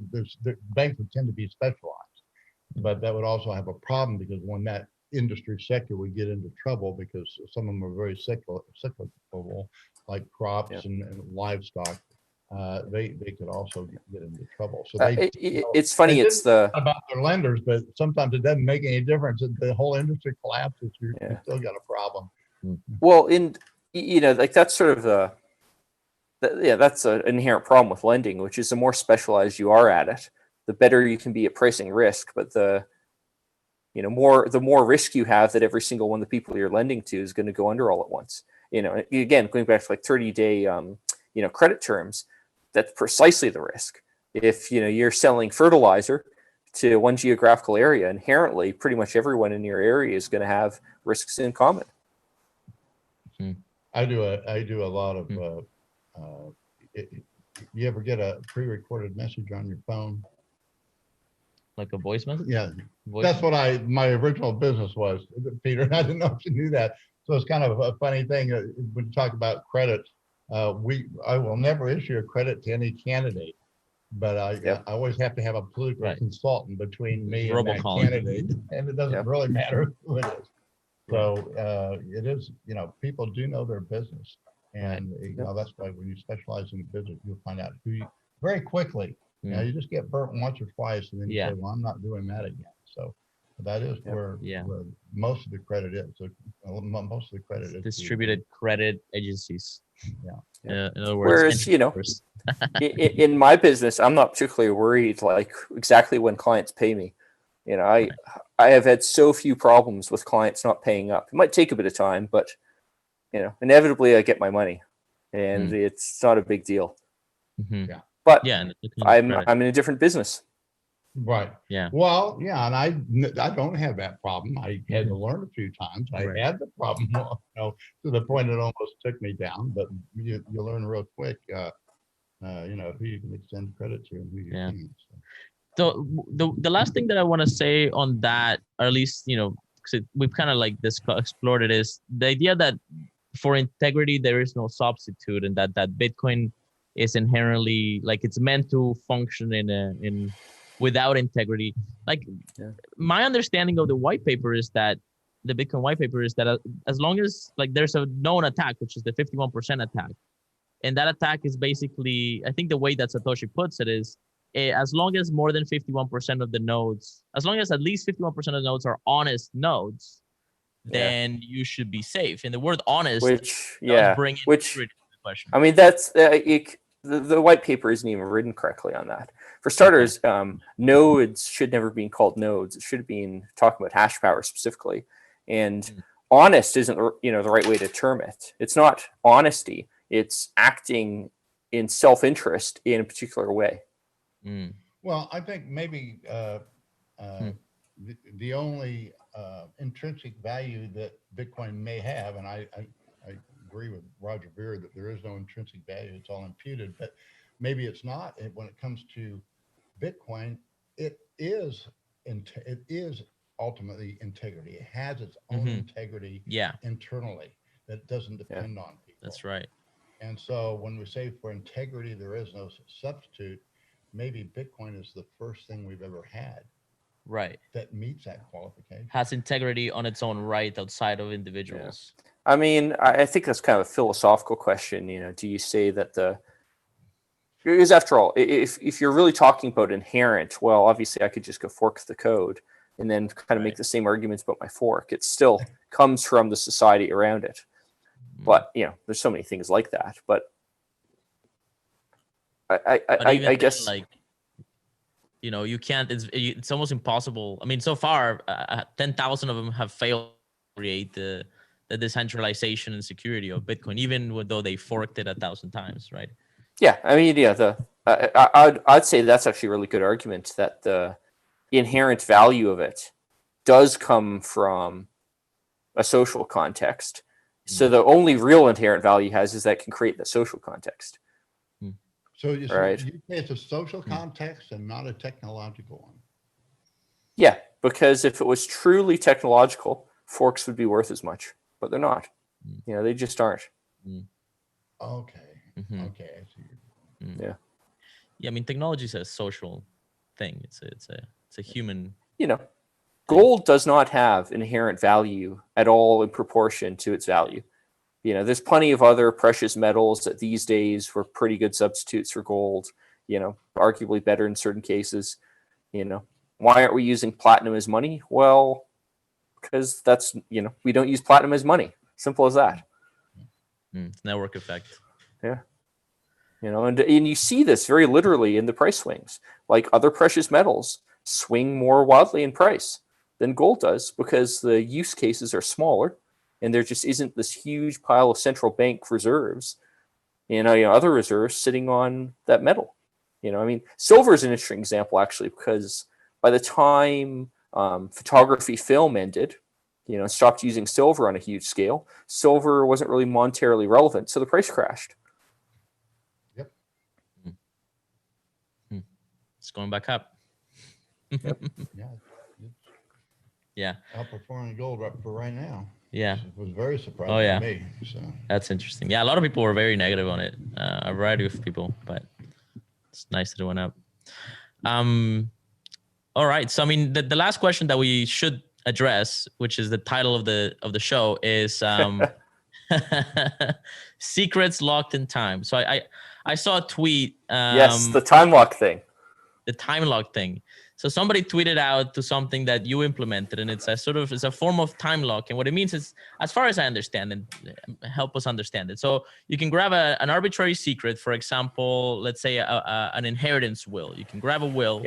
banks would tend to be specialized, but that would also have a problem because when that industry sector would get into trouble because some of them are very cyclical, like crops and livestock, they could also get into trouble. So it's funny. It's about their lenders, but sometimes it doesn't make any difference. The whole industry collapses. You still got a problem. Well, that's sort of that's an inherent problem with lending, which is the more specialized you are at it, the better you can be at pricing risk. But the more risk you have that every single one of the people you're lending to is going to go under all at once. Again, going back to like 30-day, credit terms, that's precisely the risk. If, you're selling fertilizer to one geographical area, inherently, pretty much everyone in your area is going to have risks in common. I do a lot of, you ever get a pre-recorded message on your phone? Like a voice message? Yeah, that's what my original business was, Peter. I didn't know if you knew that. So it's kind of a funny thing when you talk about credit. I will never issue a credit to any candidate, but I always have to have a political consultant between me and that candidate, and it doesn't really matter who it is. So it is, people do know their business, and that's why when you specialize in a business, you'll find out who you very quickly. You just get burnt once or twice, and then you say, "Well, I'm not doing that again." So that is where most of the credit is. So most of the credit is distributed credit agencies. Yeah. In other words, whereas in my business, I'm not particularly worried like exactly when clients pay me. I have had so few problems with clients not paying up. It might take a bit of time, but inevitably I get my money, and it's not a big deal. Yeah. But I'm in a different business. Right. Yeah. Well, yeah, and I don't have that problem. I had to learn a few times. I had the problem, to the point it almost took me down. But you learn real quick, who you can extend credit to and who you can't. So the last thing that I want to say on that, or at least because we've kind of like explored it, is the idea that for integrity there is no substitute, and that Bitcoin is inherently like it's meant to function in without integrity. Like my understanding of the white paper is that the Bitcoin white paper is that as long as like there's a known attack, which is the 51% attack, and that attack is basically, I think the way that Satoshi puts it is, as long as more than 51% of the nodes, as long as at least 51% of the nodes are honest nodes, then you should be safe. And the word honest, does bring in the question. I mean, that's the white paper isn't even written correctly on that. For starters, nodes should never be called nodes. It should have been talking about hash power specifically. And honest isn't the right way to term it. It's not honesty. It's acting in self-interest in a particular way. Well, I think maybe the only intrinsic value that Bitcoin may have, and I agree with Roger Ver that there is no intrinsic value, it's all imputed, but maybe it's not. When it comes to Bitcoin, it is ultimately integrity. It has its own integrity internally that doesn't depend on people. That's right. And so when we say for integrity there is no substitute, maybe Bitcoin is the first thing we've ever had that meets that qualification. Has integrity on its own right outside of individuals. I mean, I think that's kind of a philosophical question. Do you say that because after all, if you're really talking about inherent, well, obviously I could just go fork the code and then kind of make the same arguments about my fork. It still comes from the society around it. But, there's so many things like that. But I guess like, you can't, it's almost impossible. I mean, so far, 10,000 of them have failed to create the decentralization and security of Bitcoin, even though they forked it 1,000 times, right? Yeah, I mean, I'd say that's actually a really good argument that the inherent value of it does come from a social context. So the only real inherent value it has is that it can create the social context. So you Right. say it's a social context and not a technological one. Yeah, because if it was truly technological, forks would be worth as much, but they're not. You know, they just aren't. Okay. Mm-hmm. Okay. I see. Yeah. Yeah, I mean, technology is a social thing. It's a human. You know, gold does not have inherent value at all in proportion to its value. You know, there's plenty of other precious metals that these days were pretty good substitutes for gold, you know, arguably better in certain cases. You know, why aren't we using platinum as money? Well, because that's, you know, we don't use platinum as money. Simple as that. It's network effect. Yeah. You know, and you see this very literally in the price swings. Like other precious metals swing more wildly in price than gold does because the use cases are smaller and there just isn't this huge pile of central bank reserves, you know, other reserves sitting on that metal. You know, I mean, silver is an interesting example actually, because by the time photography film ended, you know, stopped using silver on a huge scale, silver wasn't really monetarily relevant, so the price crashed. It's going back up. Yeah. Yeah. Outperforming gold for right now. Yeah. It was very surprising Oh, yeah. to me. So That's interesting. Yeah, a lot of people were very negative on it. A variety of people, but it's nice that it went up. All right. So I mean, the last question that we should address, which is the title of the show, is secrets locked in time. So I saw a tweet. Yes, the time lock thing. The time lock thing. So somebody tweeted out to something that you implemented, and it's a form of time lock. And what it means is, as far as I understand, and help us understand it. So you can grab an arbitrary secret, for example, let's say an inheritance will. You can grab a will,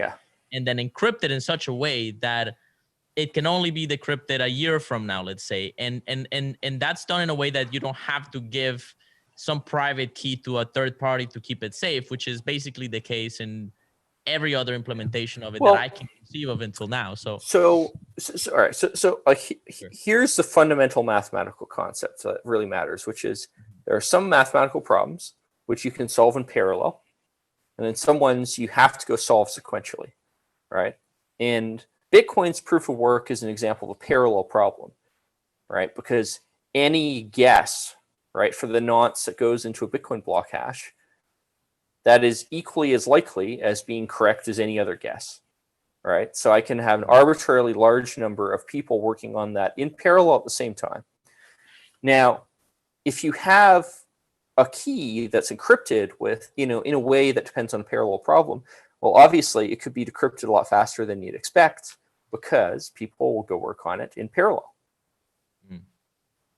and then encrypt it in such a way that it can only be decrypted a year from now, let's say, and that's done in a way that you don't have to give some private key to a third party to keep it safe, which is basically the case in every other implementation of it that I can conceive of until now. So all right. So here's the fundamental mathematical concept that really matters, which is there are some mathematical problems which you can solve in parallel, and then some ones you have to go solve sequentially, right? And Bitcoin's proof of work is an example of a parallel problem, right? Because any guess, right, for the nonce that goes into a Bitcoin block hash, that is equally as likely as being correct as any other guess, right? So I can have an arbitrarily large number of people working on that in parallel at the same time. Now, if you have a key that's encrypted with, you know, in a way that depends on a parallel problem, well, obviously it could be decrypted a lot faster than you'd expect because people will go work on it in parallel.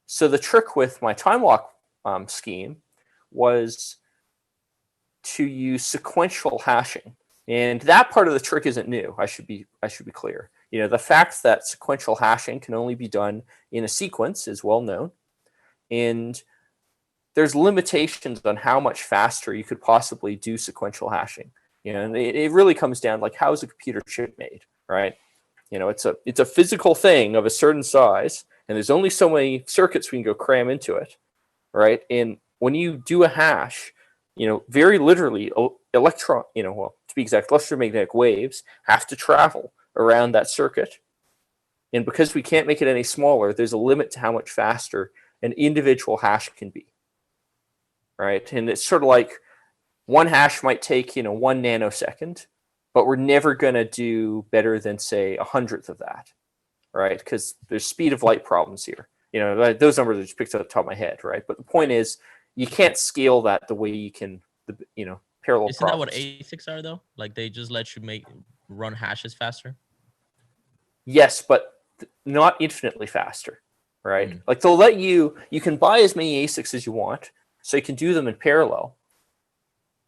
So the trick with my time lock scheme was to use sequential hashing, and that part of the trick isn't new. I should be clear. You know, the fact that sequential hashing can only be done in a sequence is well known, and there's limitations on how much faster you could possibly do sequential hashing. You know, and it really comes down like, how is a computer chip made, right? You know, it's a physical thing of a certain size, and there's only so many circuits we can go cram into it, right? And when you do a hash, you know, very literally, to be exact, electromagnetic waves have to travel around that circuit. And because we can't make it any smaller, there's a limit to how much faster an individual hash can be, right? And it's sort of like one hash might take, you know, 1 nanosecond, but we're never going to do better than, say, 100th of that, right? Because there's speed of light problems here. You know, those numbers are just picked up at the top of my head, right? But the point is, you can't scale that the way you can, you know, parallel Isn't problems. that what ASICs are though? Like they just let you run hashes faster? Yes, but not infinitely faster, right? Like they'll let you can buy as many ASICs as you want, so you can do them in parallel.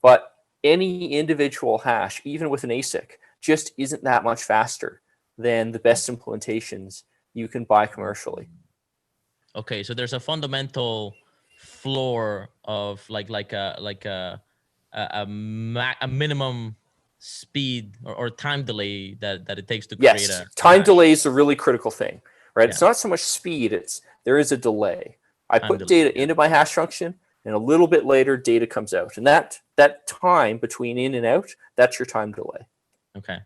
But any individual hash, even with an ASIC, just isn't that much faster than the best implementations you can buy commercially. Okay, so there's a fundamental floor of like a minimum speed or time delay that it takes to create a time hash. delay is a really critical thing. right? Yeah. It's not so much speed, there is a delay. I Time put delay, data yeah. into my hash function, and a little bit later, data comes out. And that time between in and out, that's your time delay. Okay.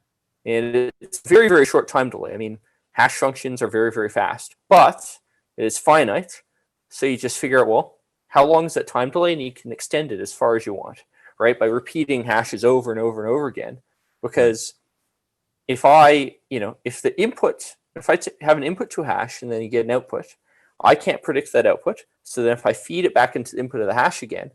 And it's very, very short time delay. I mean, hash functions are very, very fast, but it is finite. So you just figure out, well, how long is that time delay? And you can extend it as far as you want, right? By repeating hashes over and over and over again. Because if I have an input to a hash and then you get an output, I can't predict that output. So then if I feed it back into the input of the hash again,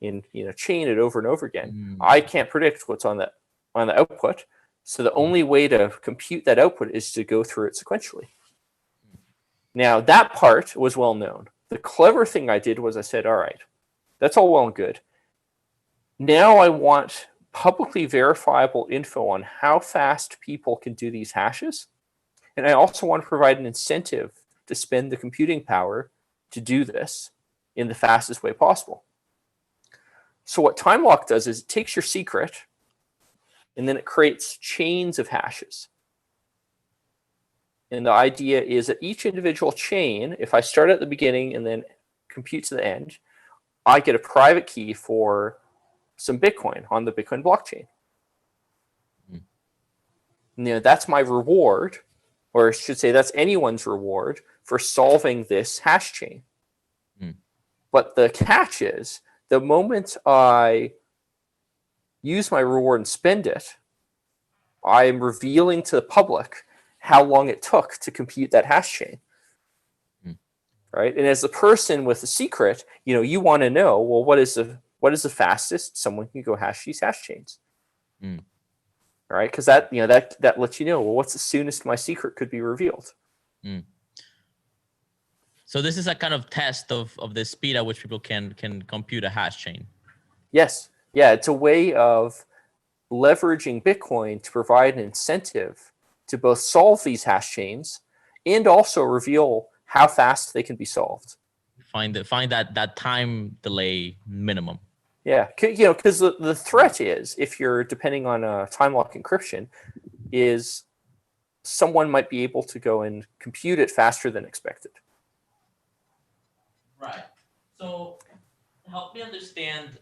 and chain it over and over again, I can't predict what's on the output. So the only way to compute that output is to go through it sequentially. Now that part was well known. The clever thing I did was I said, all right, that's all well and good. Now I want publicly verifiable info on how fast people can do these hashes. And I also want to provide an incentive to spend the computing power to do this in the fastest way possible. So what time lock does is it takes your secret and then it creates chains of hashes. And the idea is that each individual chain, if I start at the beginning and then compute to the end, I get a private key for some Bitcoin on the Bitcoin blockchain. That's my reward, or I should say that's anyone's reward for solving this hash chain. But the catch is, the moment I use my reward and spend it, I am revealing to the public how long it took to compute that hash chain. Right? And as the person with the secret, you want to know, well, what is the fastest someone can go hash these hash chains? Right? Because that lets you know, well, what's the soonest my secret could be revealed? So this is a kind of test of the speed at which people can compute a hash chain. Yes. Yeah, it's a way of leveraging Bitcoin to provide an incentive to both solve these hash chains and also reveal how fast they can be solved. Find that time delay minimum. Yeah, because the threat is, if you're depending on time lock encryption, is someone might be able to go and compute it faster than expected. Right. So help me understand.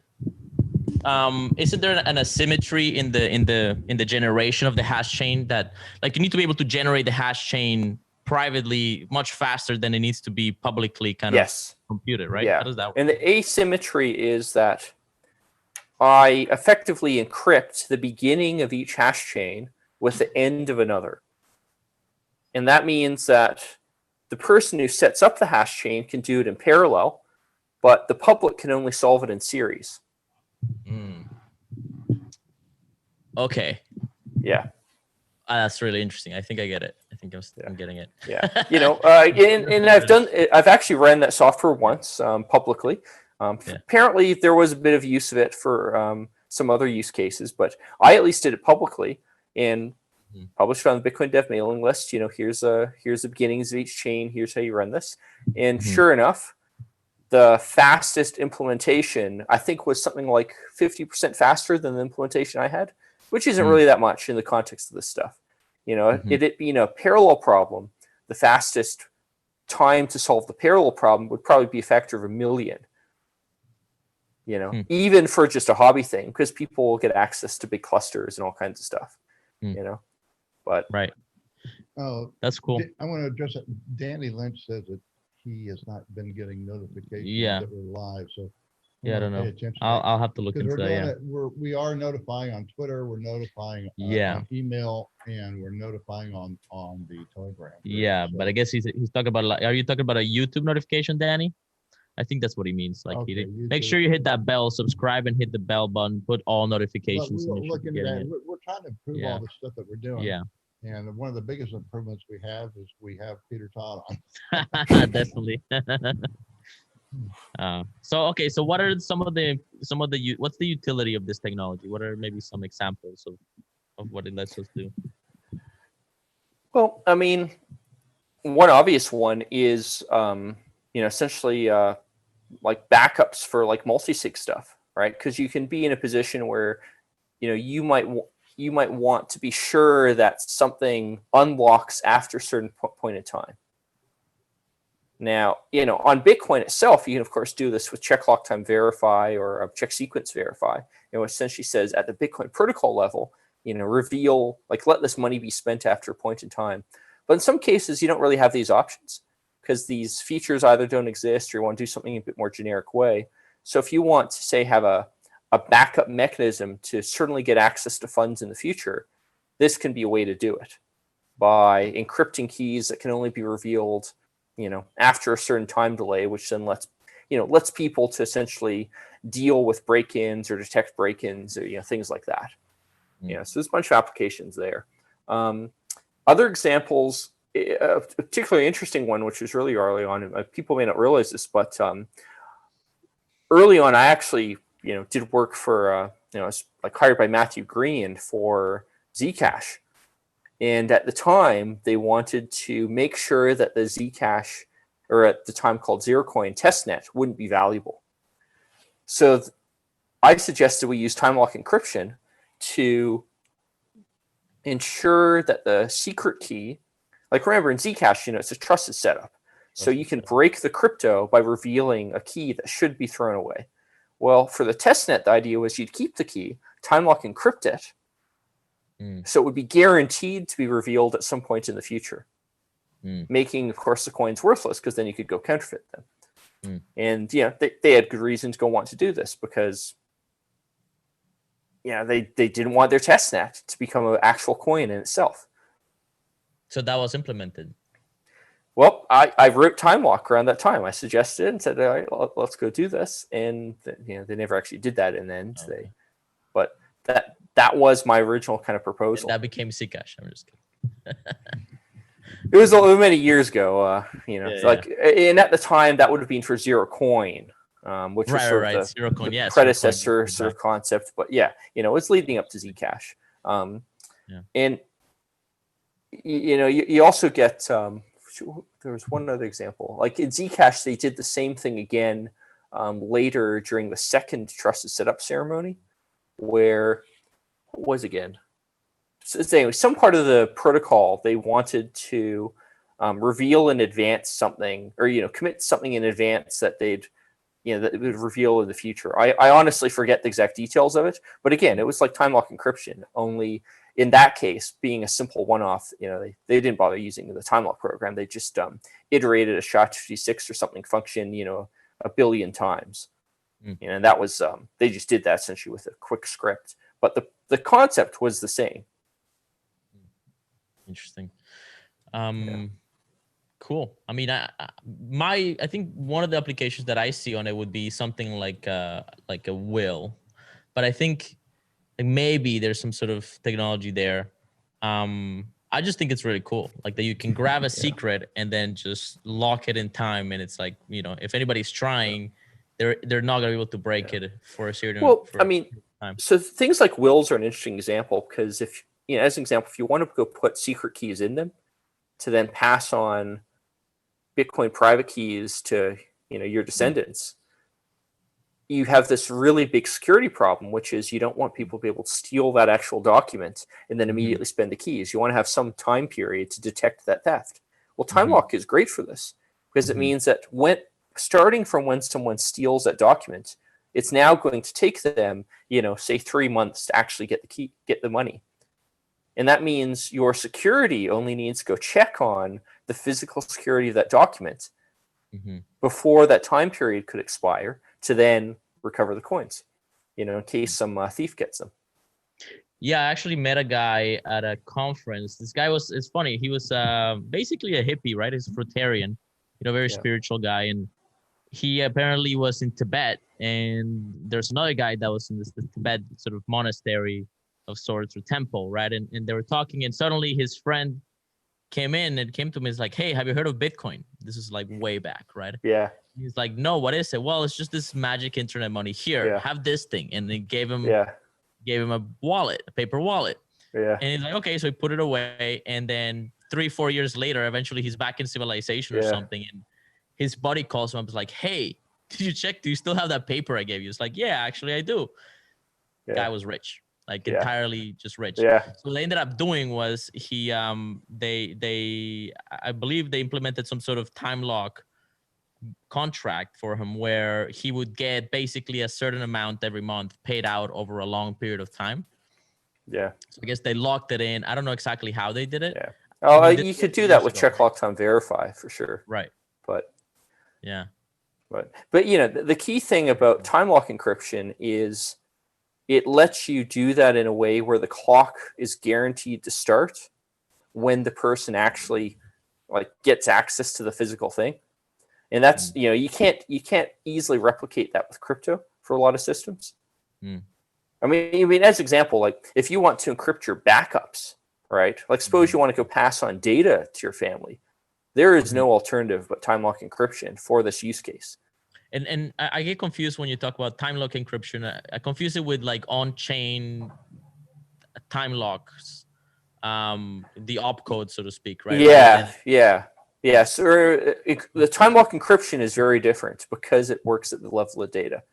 Isn't there an asymmetry in the generation of the hash chain, that like you need to be able to generate the hash chain privately much faster than it needs to be publicly kind of computed, right? Yeah. How does that work? And the asymmetry is that I effectively encrypt the beginning of each hash chain with the end of another. And that means that the person who sets up the hash chain can do it in parallel, but the public can only solve it in series. Okay. Yeah. That's really interesting. I think I get it. I think I'm getting it. Yeah. And I've actually ran that software once publicly. Apparently there was a bit of use of it for some other use cases, but I at least did it publicly and published it on the Bitcoin Dev mailing list. Here's the beginnings of each chain. Here's how you run this. And sure enough, the fastest implementation, I think, was something like 50% faster than the implementation I had, which isn't really that much in the context of this stuff. It being a parallel problem, the fastest time to solve the parallel problem would probably be a factor of 1 million. Even for just a hobby thing, because people will get access to big clusters and all kinds of stuff. But right. Oh, that's cool. I want to address it. Danny Lynch says that he has not been getting notifications that we're live. So I don't know. I'll have to look into that. We are notifying on Twitter. We're notifying on email, and we're notifying on the Telegram. Yeah, so. But I guess he's talking about. Are you talking about a YouTube notification, Danny? I think that's what he means. Like, make sure you hit that bell, subscribe, and hit the bell button. Put all notifications. We're looking at that. We're trying to improve all the stuff that we're doing. Yeah. And one of the biggest improvements we have is we have Peter Todd on. Definitely. So what are some of the what's the utility of this technology? What are maybe some examples of what it lets us do? Well, I mean, one obvious one is essentially like backups for like multi-sig stuff, right? Because you can be in a position where you might want to be sure that something unlocks after a certain point in time. Now, on Bitcoin itself, you can of course do this with check lock time verify or check sequence verify. Essentially says at the Bitcoin protocol level, reveal, like, let this money be spent after a point in time. But in some cases, you don't really have these options because these features either don't exist or you want to do something in a bit more generic way. So if you want to, say, have a backup mechanism to certainly get access to funds in the future, this can be a way to do it by encrypting keys that can only be revealed, after a certain time delay, which then lets people to essentially deal with break-ins or detect break-ins or, things like that. So there's a bunch of applications there. Other examples, a particularly interesting one, which was really early on, people may not realize this, but early on, I actually, did work for, I was like hired by Matthew Green for Zcash. And at the time, they wanted to make sure that the Zcash, or at the time called ZeroCoin testnet, wouldn't be valuable. So I suggested we use time lock encryption to ensure that the secret key, like, remember in Zcash, it's a trusted setup. So you can break the crypto by revealing a key that should be thrown away. Well, for the testnet, the idea was you'd keep the key, time lock encrypt it, so it would be guaranteed to be revealed at some point in the future, making, of course, the coins worthless because then you could go counterfeit them. And they had good reason to go want to do this because they didn't want their testnet to become an actual coin in itself. So that was implemented. Well, I wrote time lock around that time. I suggested it and said, all right, let's go do this. And they never actually did that in the end. Okay. But that was my original kind of proposal. That became Zcash. I'm just kidding. It was many years ago, and at the time that would have been for ZeroCoin, which was sort of the ZeroCoin, predecessor ZeroCoin, sort of concept. But it's leading up to Zcash. And you also get there was one other example, like in Zcash, they did the same thing again later during the second trusted setup ceremony, where what was again? So anyway, some part of the protocol they wanted to reveal in advance something, or commit something in advance that they'd that it would reveal in the future. I honestly forget the exact details of it, but again, it was like time lock encryption. Only in that case, being a simple one-off, they didn't bother using the time lock program. They just iterated a SHA-256 or something function, a billion times. And that was they just did that essentially with a quick script. But the concept was the same. Interesting. Cool. I mean, I think one of the applications that I see on it would be something like a will, but I think maybe there's some sort of technology there. I just think it's really cool, like that you can grab a secret and then just lock it in time, and it's like, if anybody's trying, they're not gonna be able to break it for a certain. Well, time. So things like wills are an interesting example because if as an example, if you want to go put secret keys in them to then pass on Bitcoin private keys to your descendants, you have this really big security problem, which is you don't want people to be able to steal that actual document and then immediately spend the keys. You want to have some time period to detect that theft. Well, time lock is great for this because it means that starting from when someone steals that document, it's now going to take them, say 3 months to actually get the money. And that means your security only needs to go check on the physical security of that document before that time period could expire to then recover the coins, in case some thief gets them. Yeah, I actually met a guy at a conference. This guy it's funny. He was basically a hippie, right? He's a fruitarian, very spiritual guy. And he apparently was in Tibet. And there's another guy that was in this Tibet sort of monastery of sorts or temple, right? And they were talking, and suddenly his friend came in and came to me. He's like, "Hey, have you heard of Bitcoin?" This is like way back, right? Yeah. He's like, "No, what is it?" "Well, it's just this magic internet money. Here, have this thing." And they gave him a wallet, a paper wallet. Yeah. And he's like, "Okay," so he put it away. And then 3-4 years later, eventually he's back in civilization or something. And his buddy calls him up. He's like, "Hey, did you check? Do you still have that paper I gave you?" It's like, "Yeah, actually I do." Guy was rich. Like entirely just rich. Yeah. So what they ended up doing was I believe they implemented some sort of time lock contract for him where he would get basically a certain amount every month paid out over a long period of time. Yeah. So I guess they locked it in. I don't know exactly how they did it. Yeah. Oh, I mean, you this could was do that years with ago, check right? lock time verify for sure. Right. But Yeah. but you know, the key thing about time lock encryption is it lets you do that in a way where the clock is guaranteed to start when the person actually like gets access to the physical thing. And that's, you know, you can't easily replicate that with crypto for a lot of systems. I mean, as example, like if you want to encrypt your backups, right? Like suppose you want to go pass on data to your family. There is no alternative but time lock encryption for this use case. And I get confused when you talk about time lock encryption. I confuse it with like on-chain time locks, the opcode, so to speak, right? Yeah. So the time lock encryption is very different because it works at the level of data.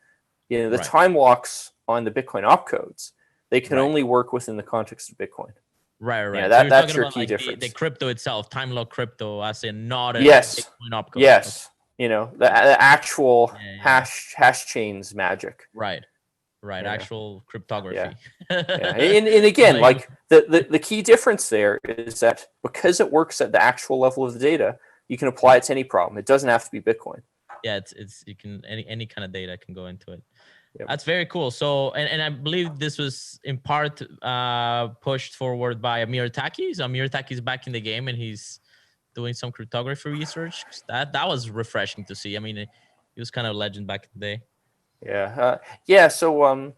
You know, the time locks on the Bitcoin opcodes, they can only work within the context of Bitcoin. Right. Yeah, So you're that's talking your about key like difference. the crypto itself, time lock crypto, as in not a Yes. Bitcoin opcode. Yes. Okay. You know, the actual hash chains magic. Right. Yeah. Actual cryptography. Yeah. And again, like the key difference there is that because it works at the actual level of the data, you can apply it to any problem. It doesn't have to be Bitcoin. Yeah, it's you can any kind of data can go into it. Yep. That's very cool. So, and I believe this was in part pushed forward by Amir Taaki. So Amir Taaki is back in the game and he's doing some cryptography research. That was refreshing to see. I mean, he was kind of a legend back in the day. Yeah. So I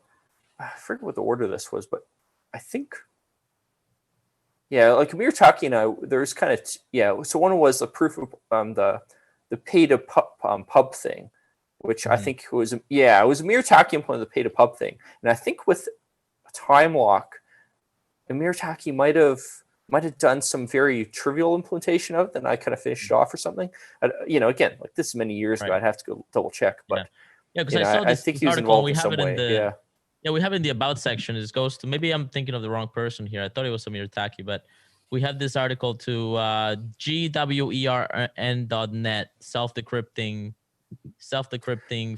forget what the order this was, but I think like Amir Taaki and I, there's kind of So one was the proof of the pay to pub thing, which I think was it was Amir Taaki implemented the pay to pub thing, and I think with time lock, Amir Taaki might have done some very trivial implementation of it, and I kind of finished off or something. You know, again, like this is many years ago, I'd have to go double check, but because I saw this, I think this he was article. involved We in have some it in way. the we have it in the about section. It goes to, maybe I'm thinking of the wrong person here. I thought it was Amir Taaki, but we have this article to gwern.net, self-decrypting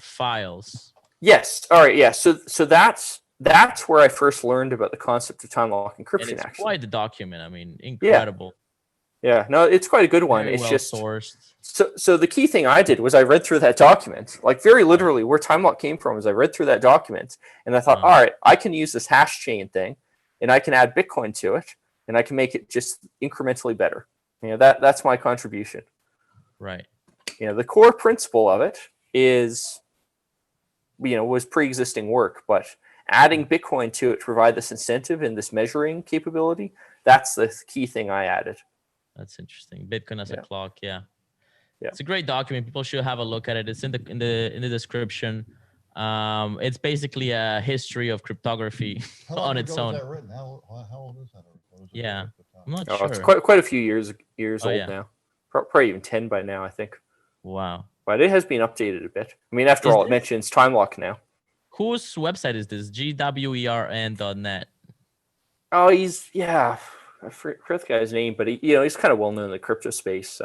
files. Yes. All right. Yeah. So that's where I first learned about the concept of time lock encryption. And it's actually quite the document. I mean, incredible. Yeah. No, it's quite a good one. Very it's well just sourced. So the key thing I did was I read through that document, like very literally where time lock came from is I read through that document and I thought, all right, I can use this hash chain thing and I can add Bitcoin to it and I can make it just incrementally better. You know, that's my contribution. Right. You know, the core principle of it is, you know, was pre-existing work, but adding Bitcoin to it to provide this incentive and this measuring capability, that's the key thing I added. That's interesting. Bitcoin as a clock. Yeah. Yeah. It's a great document. People should have a look at it. It's in the description. It's basically a history of cryptography on its own. How written? How old is that? Yeah. I'm not sure. It's quite a few years old now. Probably even 10 by now, I think. Wow. But it has been updated a bit. I mean, after all, it mentions time lock now. Whose website is this? gwern.net. Oh, I forget the guy's name, but he's kind of well known in the crypto space.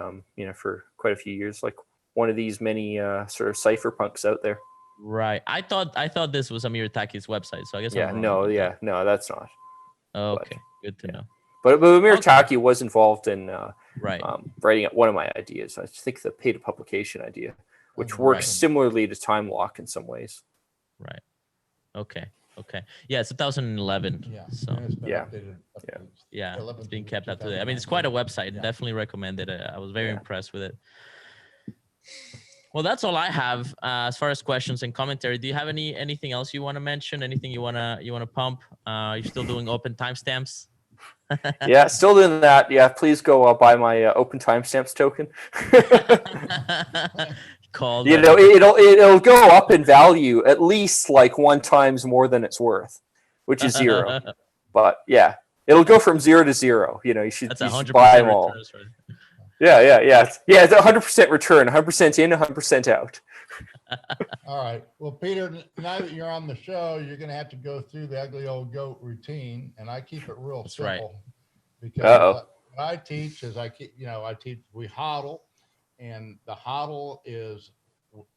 For quite a few years, like one of these many sort of cypherpunks out there. Right. I thought this was Amir Taaki's website, so I guess I'm wrong. No, that's not. Okay, good to know. But Amir Taaki was involved in writing one of my ideas. I think the pay to publication idea, which works similarly to time lock in some ways. Right. Okay. Yeah, it's 2011. Yeah. So yeah, it's being kept up to date. I mean, it's quite a website. Yeah. Definitely recommend it. I was very impressed with it. Well, that's all I have as far as questions and commentary. Do you have anything else you want to mention? Anything you wanna pump? You're still doing open timestamps? Yeah, still doing that. Yeah, please go buy my open timestamps token. It'll go up in value at least like 1 times more than it's worth, which is 0. But yeah, it'll go from 0 to 0. You should buy them all. Right? Yeah. It's 100% return, 100% in, 100% out. All right. Well, Peter, now that you're on the show, you're going to have to go through the ugly old goat routine, and I keep it real simple. Because what I teach is we hodl, And the hodl is,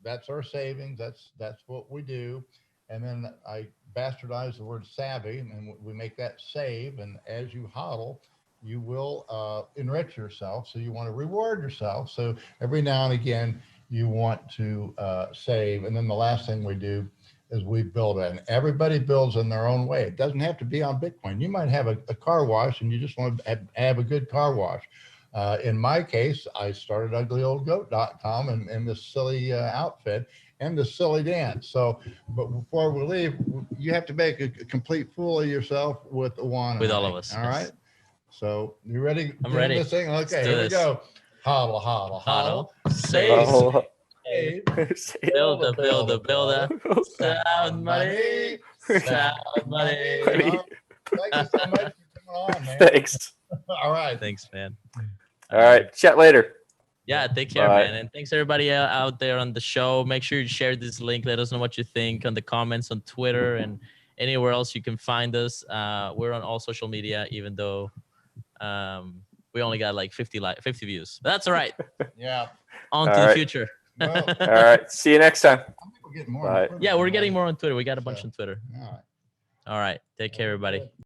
that's our savings. That's what we do. And then I bastardize the word savvy, and we make that save. And as you hodl, you will enrich yourself. So you want to reward yourself. So every now and again, you want to save. And then the last thing we do is we build it. And everybody builds in their own way. It doesn't have to be on Bitcoin. You might have a car wash and you just want to have a good car wash. In my case, I started uglyoldgoat.com and this silly outfit and the silly dance. So, but before we leave, you have to make a complete fool of yourself with Juan. With all of us. All right. So you ready? I'm ready. This thing? Okay, do here we this. go. Hodl, hodl, hodl. Save. Oh, Save. Build a. Sound money. Sound money. Thank you so much for coming on, man. thanks. All right. Thanks, man. All right. Chat later. Yeah, take care, Bye. man. And thanks everybody out there on the show. Make sure you share this link. Let us know what you think on the comments on Twitter and anywhere else you can find us. We're on all social media, even though we only got like 50 views. But that's all right. Yeah. On All to the right. future. Well, All right. See you next time. I think we're getting more. Bye. on Yeah, we're Twitter. getting more on Twitter. We got a bunch on Twitter. All right. All right. Take care, everybody.